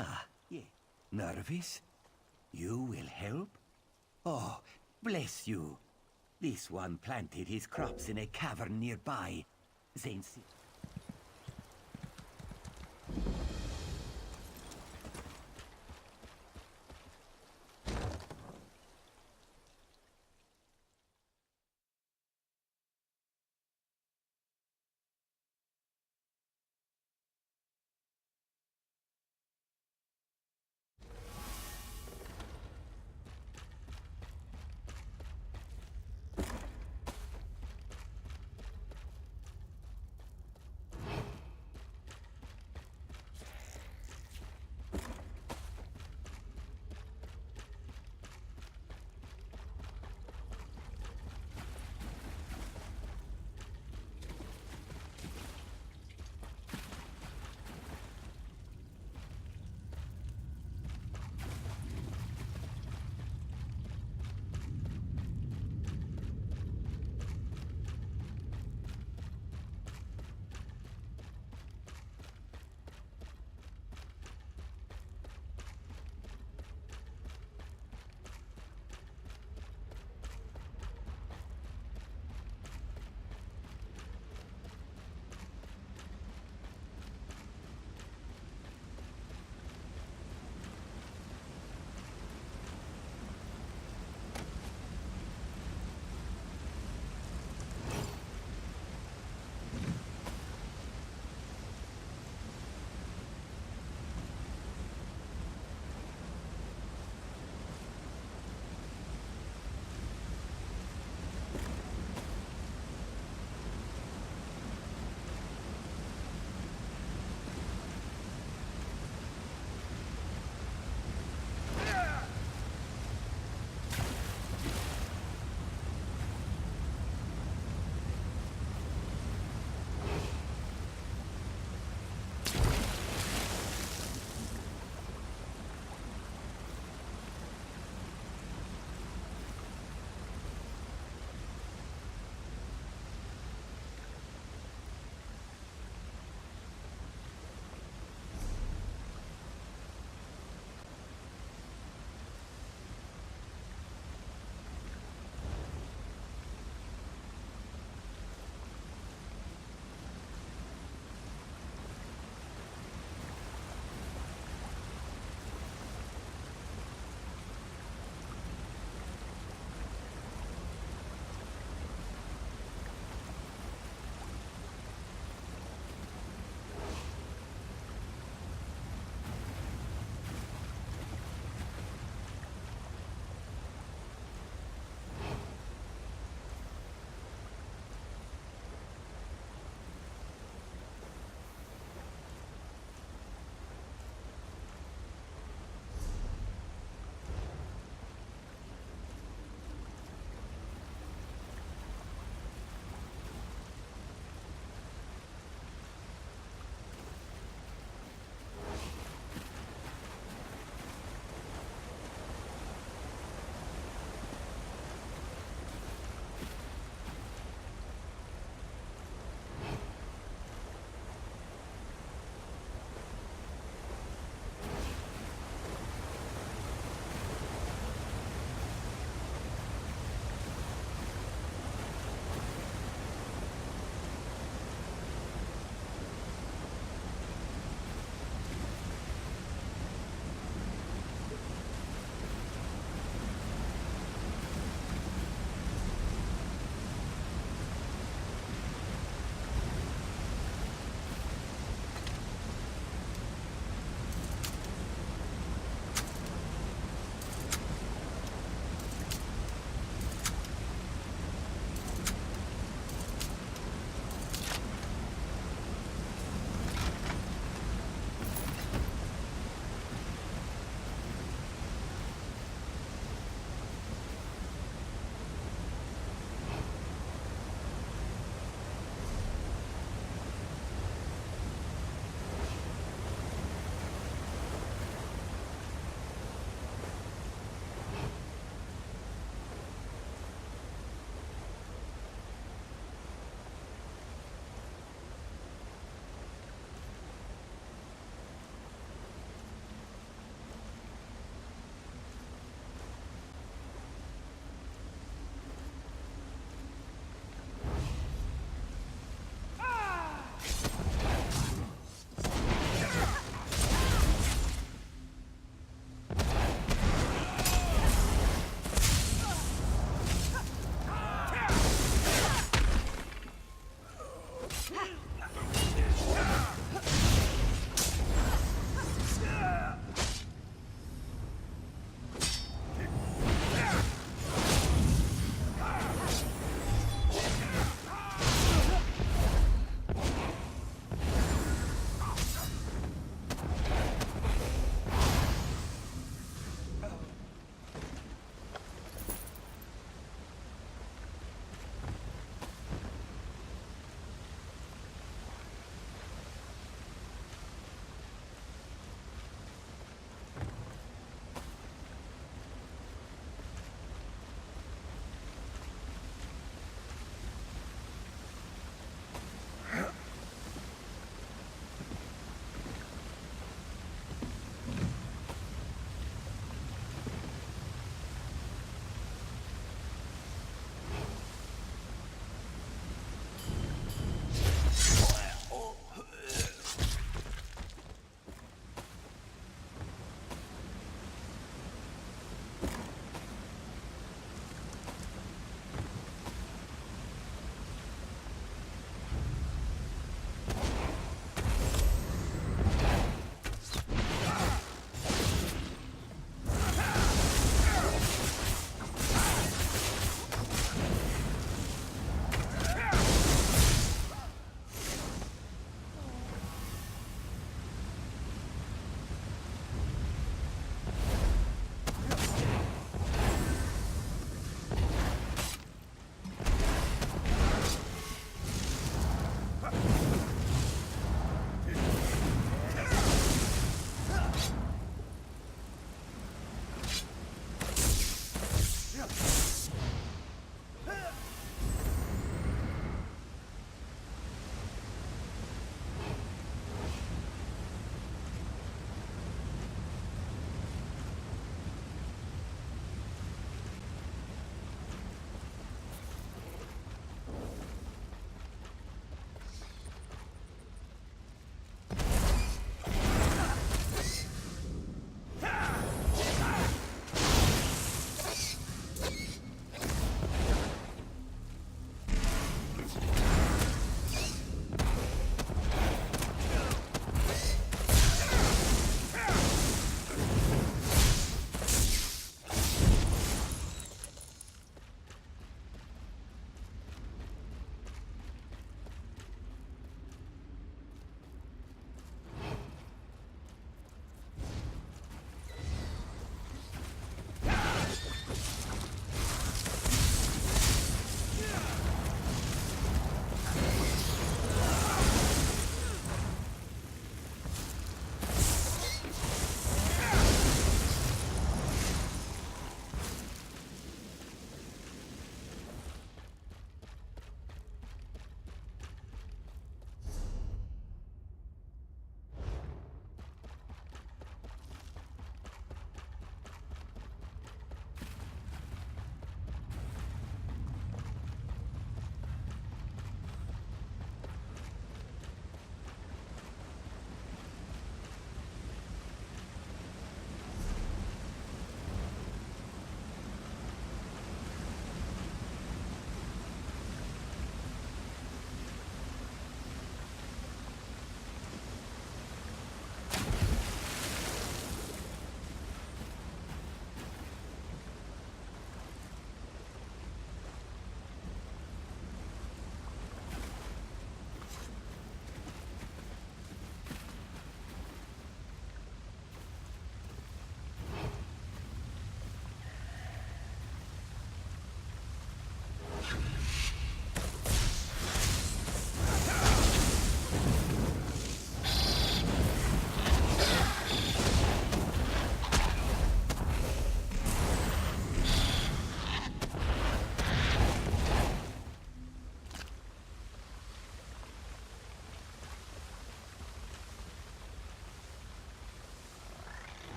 Ah, yeah. Nervous? You will help? Oh, bless you. This one planted his crops in a cavern nearby. Then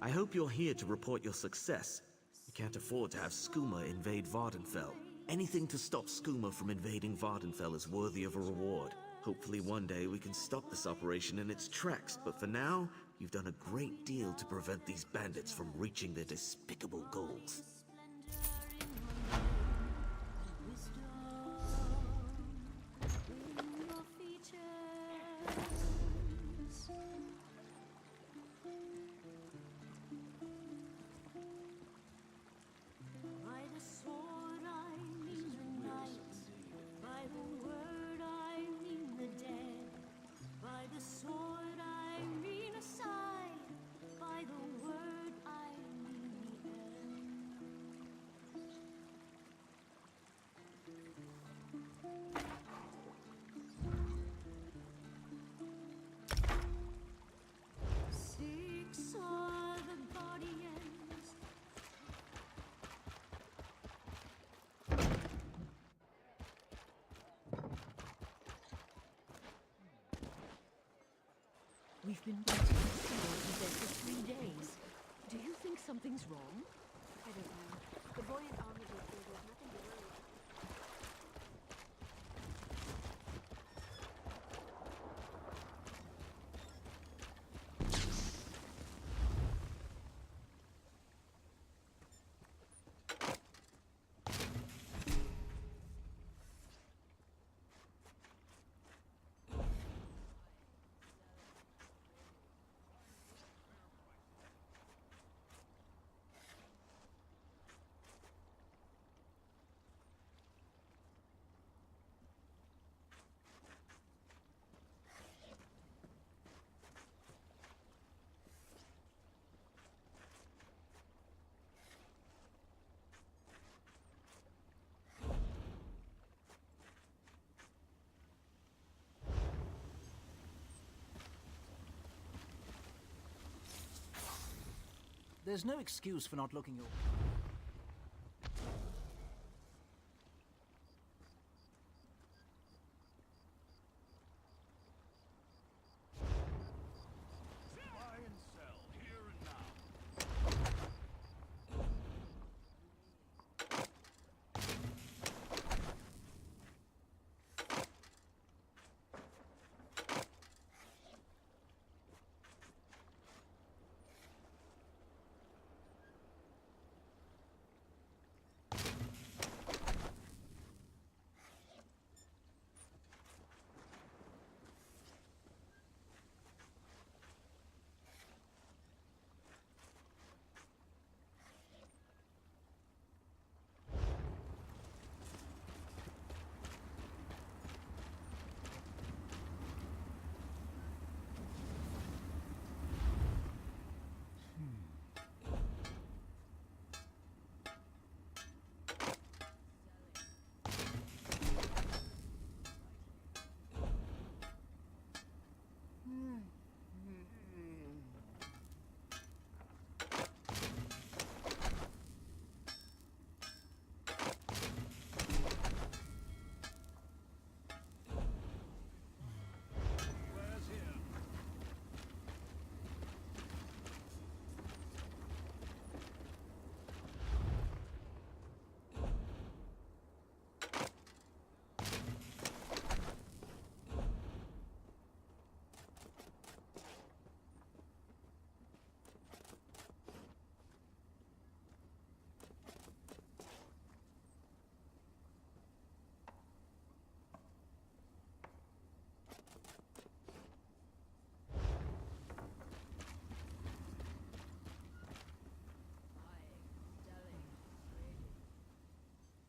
I hope you're here to report your success. You can't afford to have Skooma invade Vardenfell. Anything to stop Skooma from invading Vardenfell is worthy of a reward. Hopefully one day we can stop this operation in its tracks, but for now, you've done a great deal to prevent these bandits from reaching their despicable goals. We've been waiting to see what you said for 3 days. Do you think something's wrong? I don't know. The buoyant armor did there's nothing to worry about. There's no excuse for not looking your... Buy and sell here and now.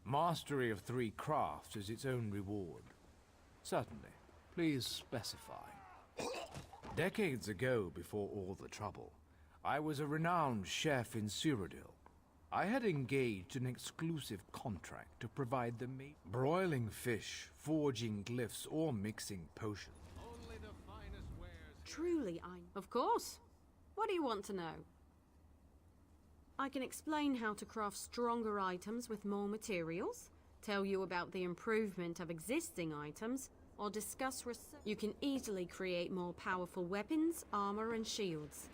Mastery of 3 crafts is its own reward. Certainly. Please specify. Decades ago, before all the trouble, I was a renowned chef in Cyrodiil. I had engaged an exclusive contract to provide the broiling fish, forging glyphs, or mixing potions. Truly, Of course. What do you want to know? I can explain how to craft stronger items with more materials, tell you about the improvement of existing items, or discuss research. You can easily create more powerful weapons, armor, and shields.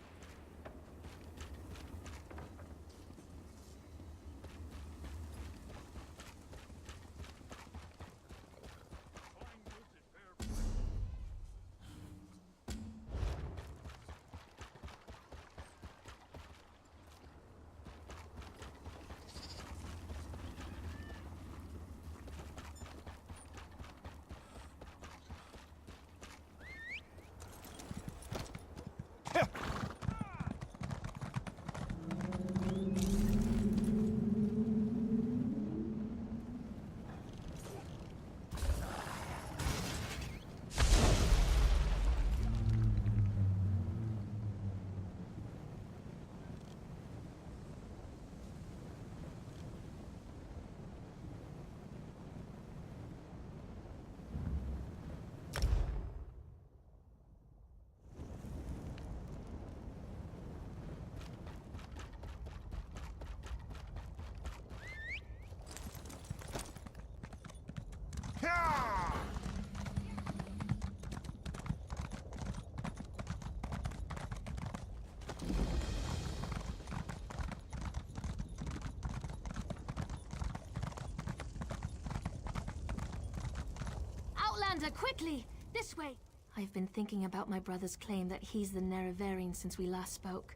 brother, quickly! This way! I've been thinking about my brother's claim that he's the Nerevarine since we last spoke.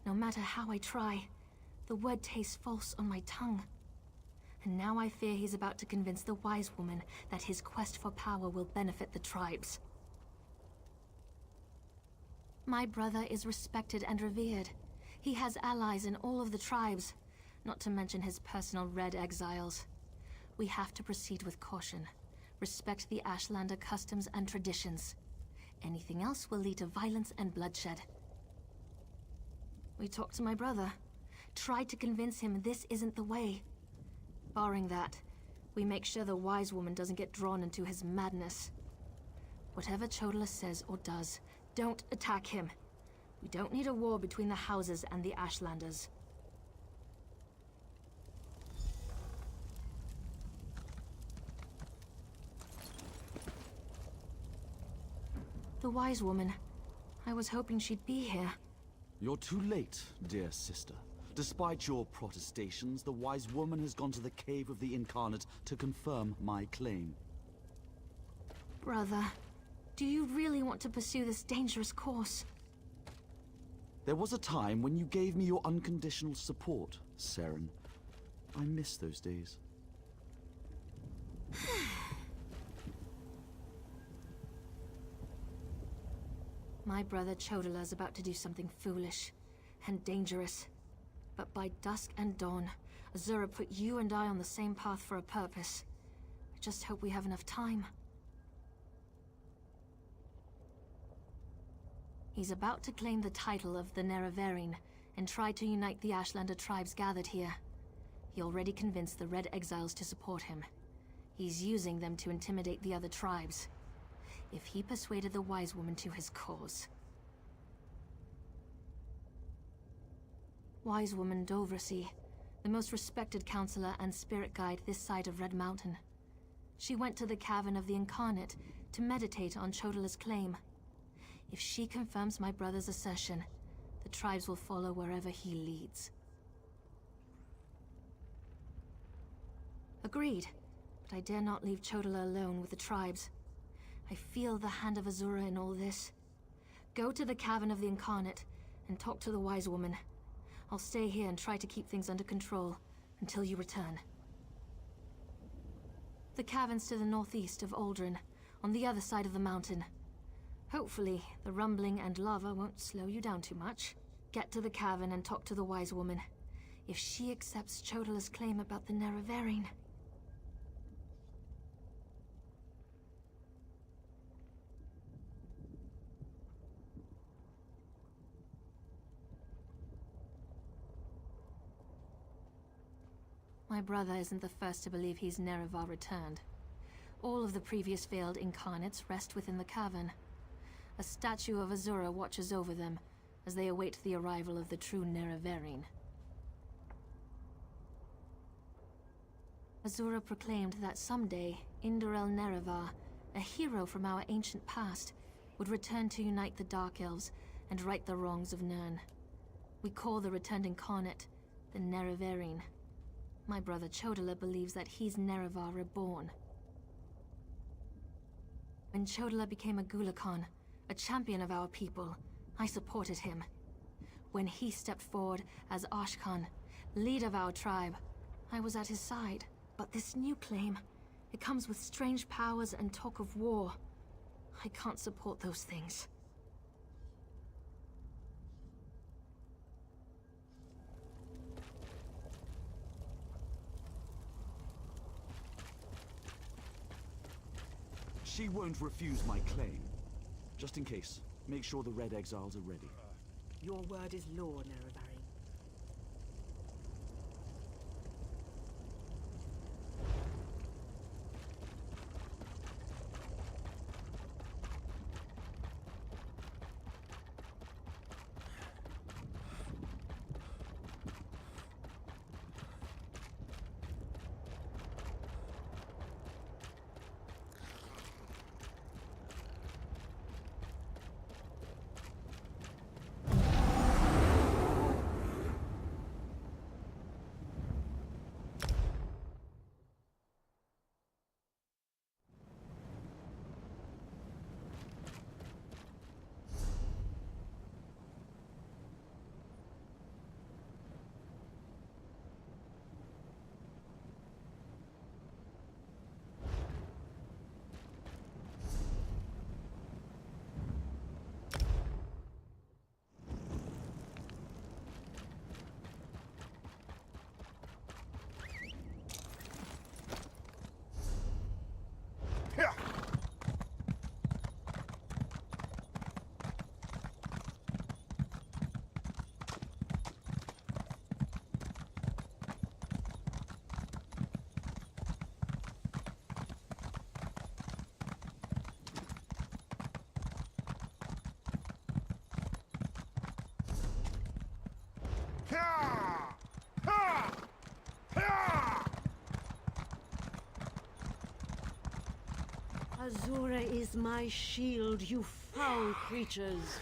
No matter how I try, the word tastes false on my tongue. And now I fear he's about to convince the wise woman that his quest for power will benefit the tribes. My brother is respected and revered. He has allies in all of the tribes, not to mention his personal Red Exiles. We have to proceed with caution. Respect the Ashlander customs and traditions. Anything else will lead to violence and bloodshed. We talked to my brother. Tried to convince him this isn't the way. Barring that, we make sure the wise woman doesn't get drawn into his madness. Whatever Chodala says or does, don't attack him. We don't need a war between the houses and the Ashlanders. The wise woman. I was hoping she'd be here. You're too late, dear sister. Despite your protestations, the wise woman has gone to the cave of the Incarnate to confirm my claim. Brother, do you really want to pursue this dangerous course? There was a time when you gave me your unconditional support, Seren. I miss those days. My brother Chodala's about to do something foolish and dangerous. But by dusk and dawn, Azura put you and I on the same path for a purpose. I just hope we have enough time. He's about to claim the title of the Nerevarine and try to unite the Ashlander tribes gathered here. He already convinced the Red Exiles to support him. He's using them to intimidate the other tribes. If he persuaded the wise woman to his cause. Wise woman Dovrasi, the most respected counselor and spirit guide this side of Red Mountain. She went to the Cavern of the Incarnate to meditate on Chodala's claim. If she confirms my brother's assertion, the tribes will follow wherever he leads. Agreed, but I dare not leave Chodala alone with the tribes. I feel the hand of Azura in all this. Go to the Cavern of the Incarnate and talk to the wise woman. I'll stay here and try to keep things under control until you return. The cavern's to the northeast of Aldrin, on the other side of the mountain. Hopefully, the rumbling and lava won't slow you down too much. Get to the cavern and talk to the wise woman. If she accepts Chodala's claim about the Nerevarine... My brother isn't the first to believe he's Nerevar returned. All of the previous failed incarnates rest within the cavern. A statue of Azura watches over them as they await the arrival of the true Nerevarine. Azura proclaimed that someday, Indorel Nerevar, a hero from our ancient past, would return to unite the Dark Elves and right the wrongs of Nirn. We call the returned incarnate the Nerevarine. My brother Chodala believes that he's Nerevar reborn. When Chodala became a Gulakan, a champion of our people, I supported him. When he stepped forward as Ashkan, leader of our tribe, I was at his side. But this new claim, it comes with strange powers and talk of war. I can't support those things. She won't refuse my claim. Just in case, make sure the Red Exiles are ready. Your word is law, Nerevarine. Azura is my shield, you foul creatures.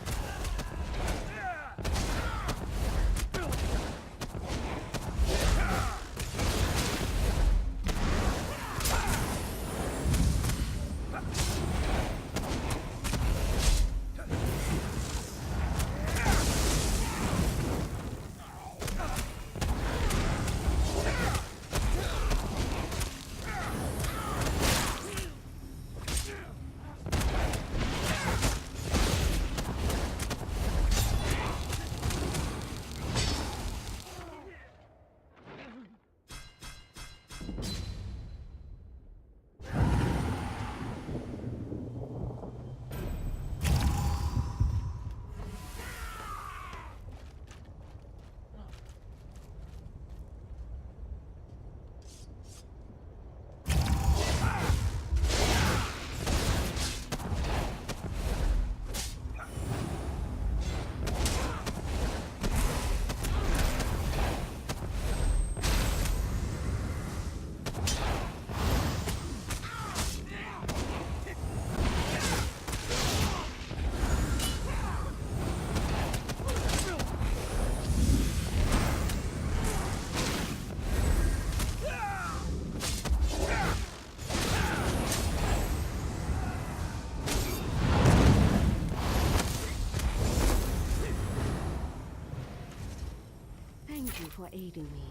Thank you for aiding me,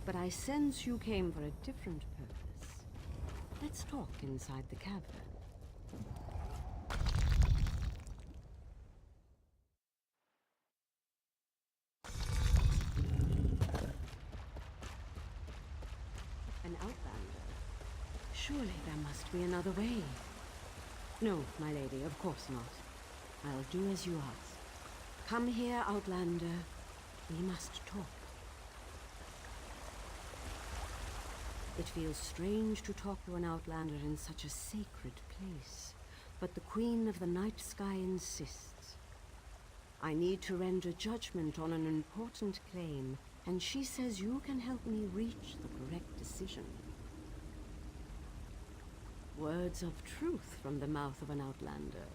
but I sense you came for a different purpose. Let's talk inside the cavern. An outlander? Surely there must be another way. No, my lady, of course not. I'll do as you ask. Come here, outlander. We must talk. It feels strange to talk to an outlander in such a sacred place, but the Queen of the Night Sky insists. I need to render judgment on an important claim, and she says you can help me reach the correct decision. Words of truth from the mouth of an outlander.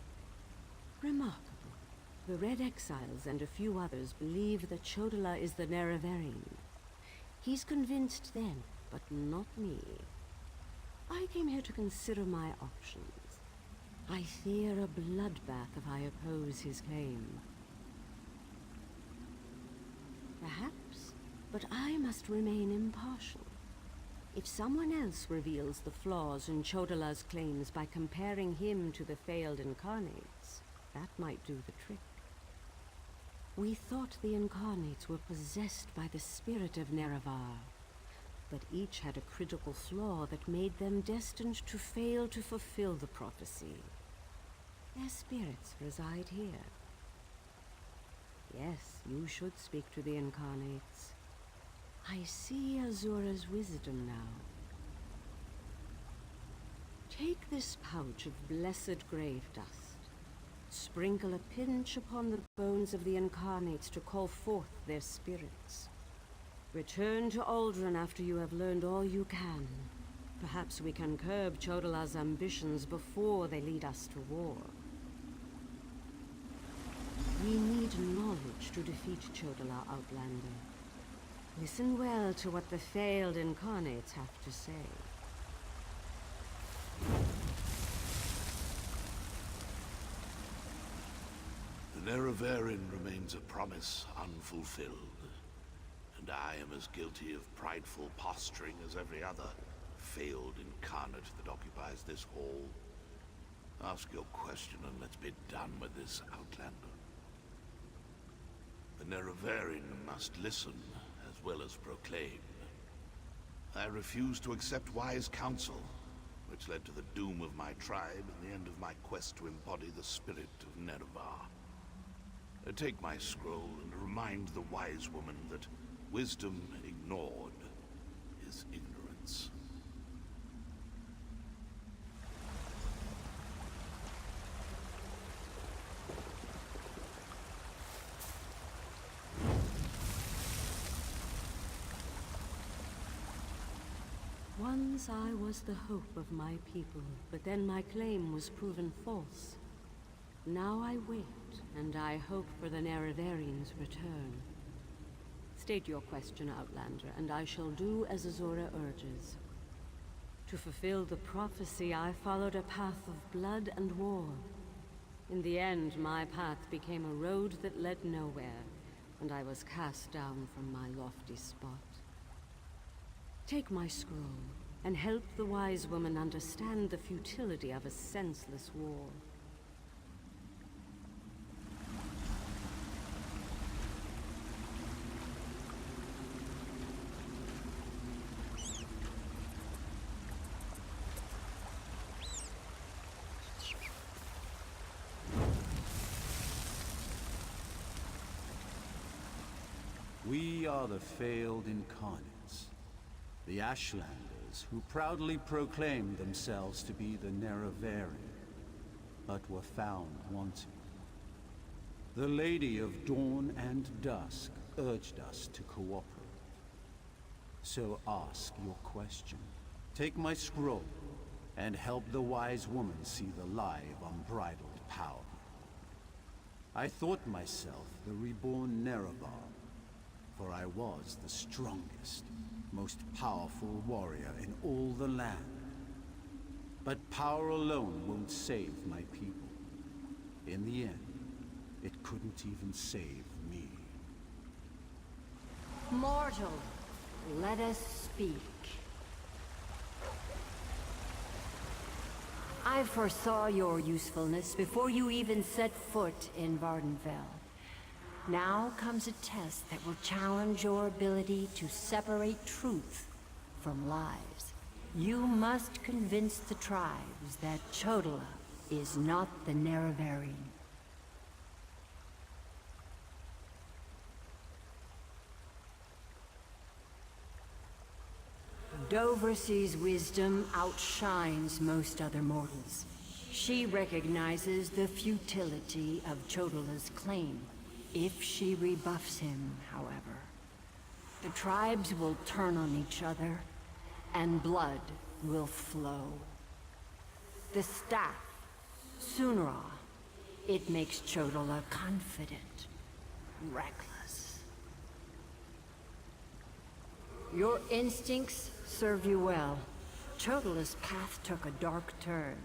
Remarkable. The Red Exiles and a few others believe that Chodala is the Nerevarine. He's convinced them, but not me. I came here to consider my options. I fear a bloodbath if I oppose his claim. Perhaps, but I must remain impartial. If someone else reveals the flaws in Chodala's claims by comparing him to the failed incarnates, that might do the trick. We thought the incarnates were possessed by the spirit of Nerevar, but each had a critical flaw that made them destined to fail to fulfill the prophecy. Their spirits reside here. Yes, you should speak to the incarnates. I see Azura's wisdom now. Take this pouch of blessed grave dust. Sprinkle a pinch upon the bones of the incarnates to call forth their spirits. Return to Aldrin after you have learned all you can. Perhaps we can curb Chodala's ambitions before they lead us to war. We need knowledge to defeat Chodala, Outlander. Listen well to what the failed incarnates have to say. The Nerevarine remains a promise unfulfilled, and I am as guilty of prideful posturing as every other failed incarnate that occupies this hall. Ask your question and let's be done with this, Outlander. The Nerevarine must listen as well as proclaim. I refuse to accept wise counsel, which led to the doom of my tribe and the end of my quest to embody the spirit of Nerevar. Take my scroll and remind the wise woman that wisdom ignored is ignorance. Once I was the hope of my people, but then my claim was proven false. Now I wait, and I hope for the Nerevarion's return. State your question, Outlander, and I shall do as Azora urges. To fulfill the prophecy, I followed a path of blood and war. In the end, my path became a road that led nowhere, and I was cast down from my lofty spot. Take my scroll, and help the wise woman understand the futility of a senseless war. We are the failed incarnates, the Ashlanders who proudly proclaimed themselves to be the Nerevarien, but were found wanting. The Lady of Dawn and Dusk urged us to cooperate. So ask your question. Take my scroll, and help the wise woman see the lie of unbridled power. I thought myself the reborn Nerevar, for I was the strongest, most powerful warrior in all the land. But power alone won't save my people. In the end, it couldn't even save me. Mortal, let us speak. I foresaw your usefulness before you even set foot in Vardenfell. Now comes a test that will challenge your ability to separate truth from lies. You must convince the tribes that Chodola is not the Nerevarien. Doversee's wisdom outshines most other mortals. She recognizes the futility of Chodola's claim. If she rebuffs him, however, the tribes will turn on each other, and blood will flow. The staff, Sunra, it makes Chodola confident, reckless. Your instincts serve you well. Chodola's path took a dark turn.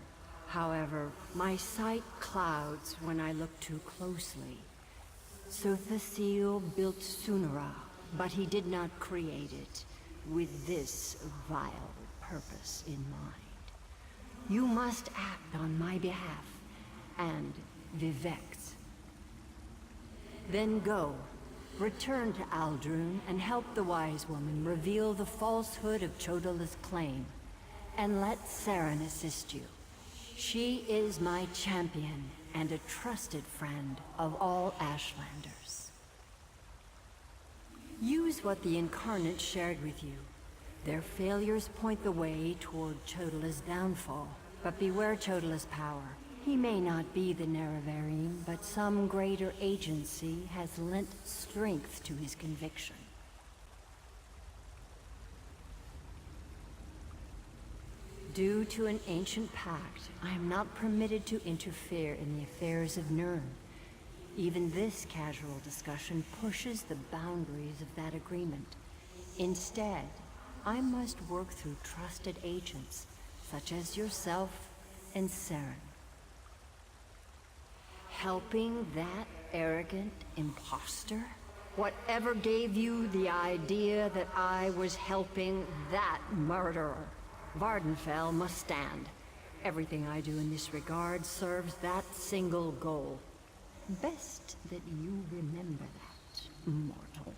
However, my sight clouds when I look too closely. Sothasil built Sunra, but he did not create it with this vile purpose in mind. You must act on my behalf, and Vivek's. Then go, return to Aldrun, and help the wise woman reveal the falsehood of Chodola's claim, and let Saren assist you. She is my champion, and a trusted friend of all Ashlanders. Use what the Incarnate shared with you. Their failures point the way toward Chodola's downfall, but beware Chodola's power. He may not be the Nerevarien, but some greater agency has lent strength to his conviction. Due to an ancient pact, I am not permitted to interfere in the affairs of Nirn. Even this casual discussion pushes the boundaries of that agreement. Instead, I must work through trusted agents, such as yourself and Saren. Helping that arrogant imposter? Whatever gave you the idea that I was helping that murderer? Vardenfell must stand. Everything I do in this regard serves that single goal. Best that you remember that, mortal.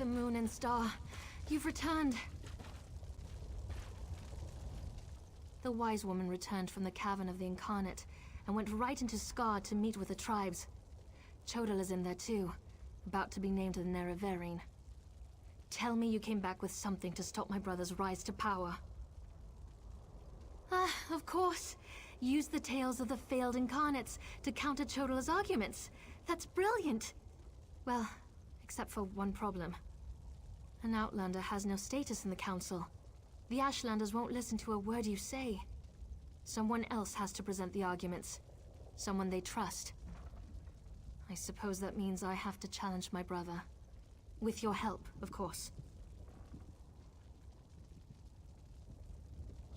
the moon and star. You've returned. The wise woman returned from the cavern of the Incarnate and went right into Scar to meet with the tribes. Chodala's in there too, about to be named the Nerevarine. Tell me you came back with something to stop my brother's rise to power. Ah, of course. Use the tales of the failed Incarnates to counter Chodala's arguments. That's brilliant. Well, except for one problem. An Outlander has no status in the Council. The Ashlanders won't listen to a word you say. Someone else has to present the arguments. Someone they trust. I suppose that means I have to challenge my brother. With your help, of course.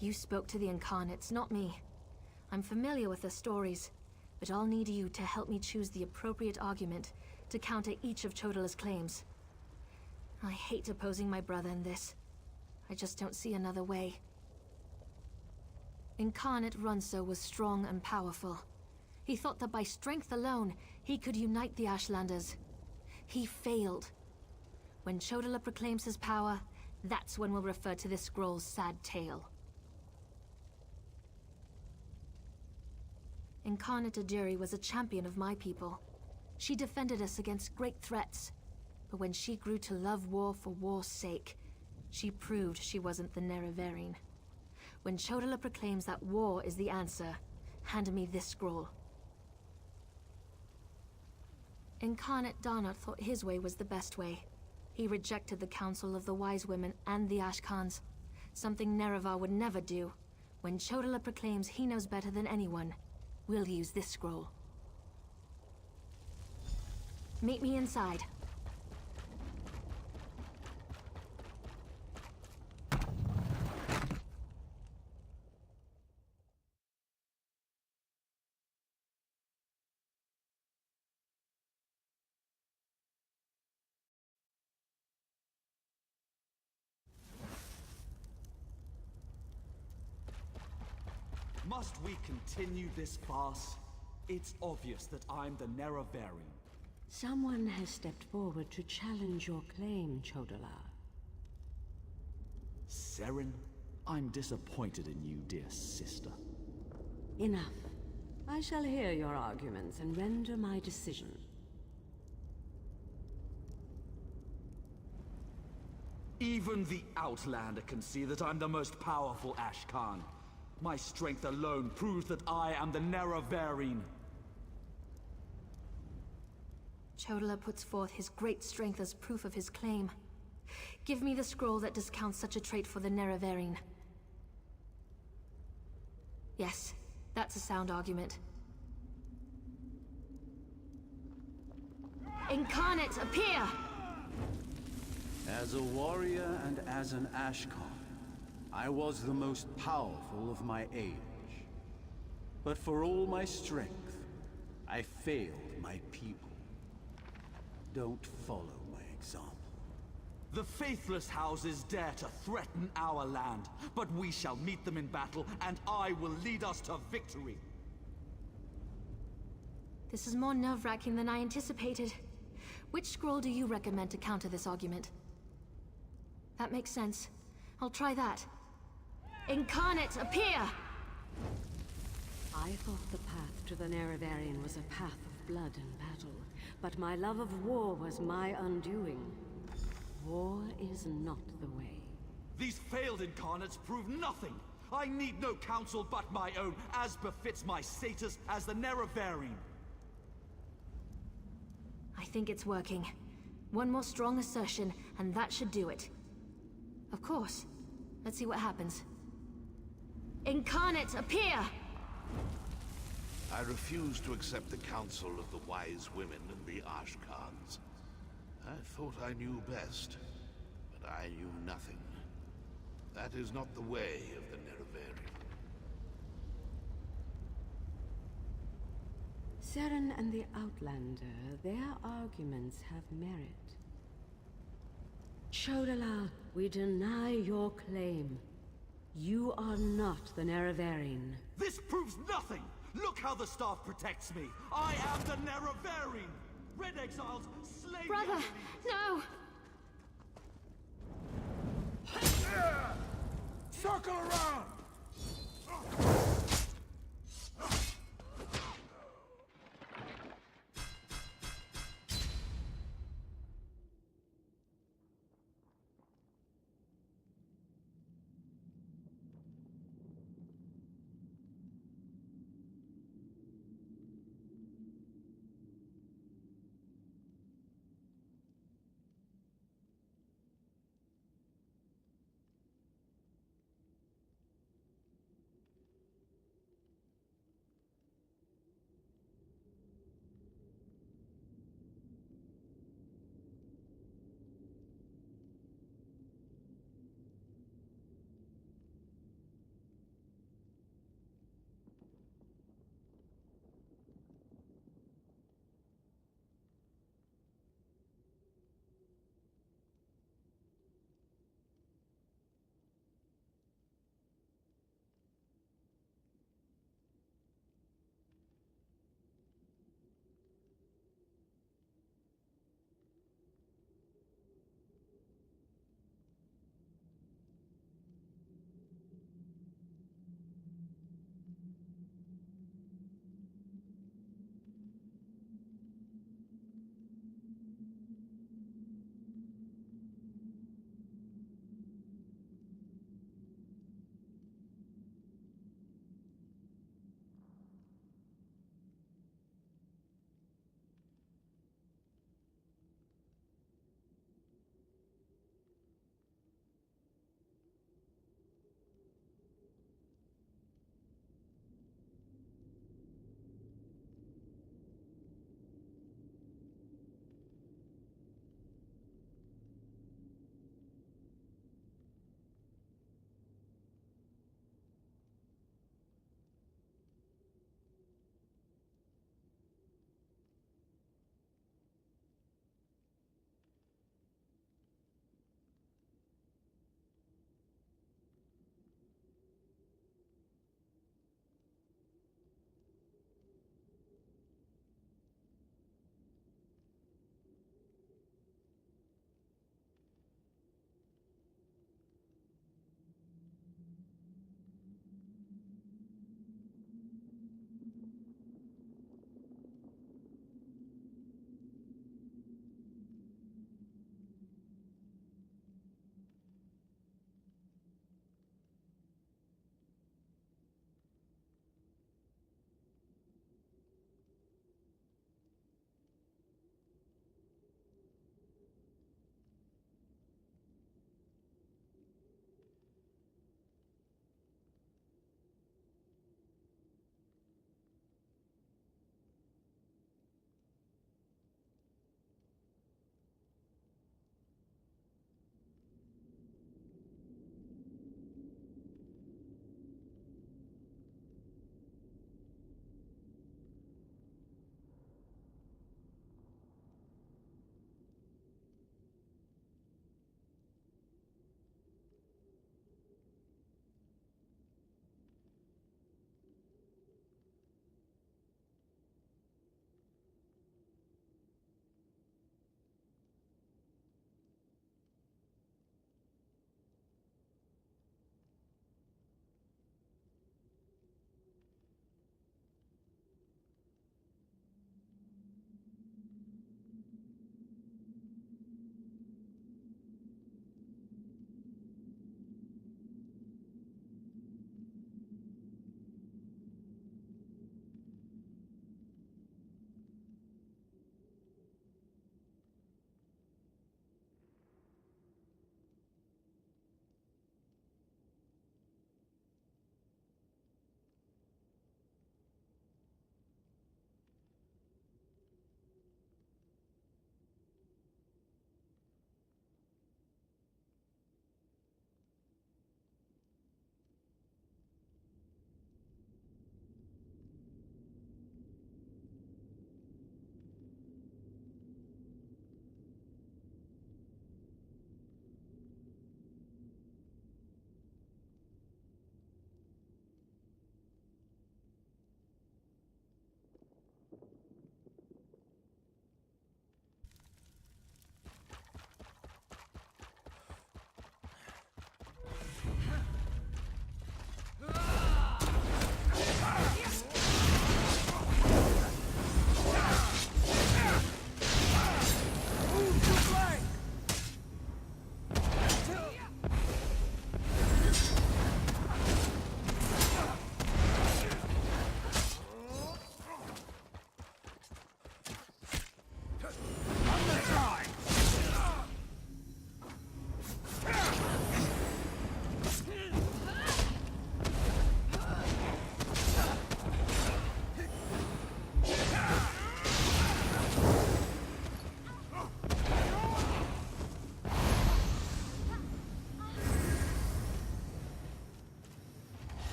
You spoke to the Incarnates, not me. I'm familiar with their stories, but I'll need you to help me choose the appropriate argument to counter each of Chodala's claims. I hate opposing my brother in this. I just don't see another way. Incarnate Runso was strong and powerful. He thought that by strength alone, he could unite the Ashlanders. He failed. When Chodala proclaims his power, that's when we'll refer to this scroll's sad tale. Incarnate Ajiri was a champion of my people. She defended us against great threats. But when she grew to love war for war's sake, she proved she wasn't the Nerevarine. When Chodala proclaims that war is the answer, hand me this scroll. Incarnate Darnot thought his way was the best way. He rejected the counsel of the Wise Women and the Ashkans, something Nerevar would never do. When Chodala proclaims he knows better than anyone, we'll use this scroll. Meet me inside. Must we continue this farce? It's obvious that I'm the Nerevarine. Someone has stepped forward to challenge your claim, Chodala. Seren, I'm disappointed in you, dear sister. Enough. I shall hear your arguments and render my decision. Even the Outlander can see that I'm the most powerful Ashkan. My strength alone proves that I am the Nerevarine. Chodala puts forth his great strength as proof of his claim. Give me the scroll that discounts such a trait for the Nerevarine. Yes, that's a sound argument. Incarnate, appear! As a warrior and as an Ashkan, I was the most powerful of my age. But for all my strength, I failed my people. Don't follow my example. The faithless houses dare to threaten our land, but we shall meet them in battle, and I will lead us to victory. This is more nerve-wracking than I anticipated. Which scroll do you recommend to counter this argument? That makes sense. I'll try that. Incarnate, appear! I thought the path to the Nerevarine was a path of blood and battle, but my love of war was my undoing. War is not the way. These failed incarnates prove nothing. I need no counsel but my own, as befits my status as the Nerevarine. I think it's working. One more strong assertion, and that should do it. Of course. Let's see what happens. Incarnate, appear! I refuse to accept the counsel of the Wise Women and the Ashkans. I thought I knew best, but I knew nothing. That is not the way of the Nerevarine. Seren and the Outlander, their arguments have merit. Chodala, we deny your claim. You are not the Nerevarine. This proves nothing! Look how the staff protects me! I am the Nerevarine! Red Exiles, slay Brother, no! Circle around!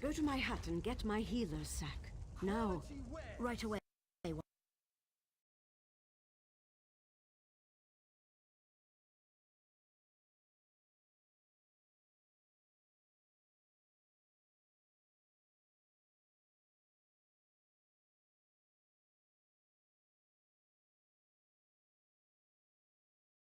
Go to my hut and get my healer's sack. Now. Right away.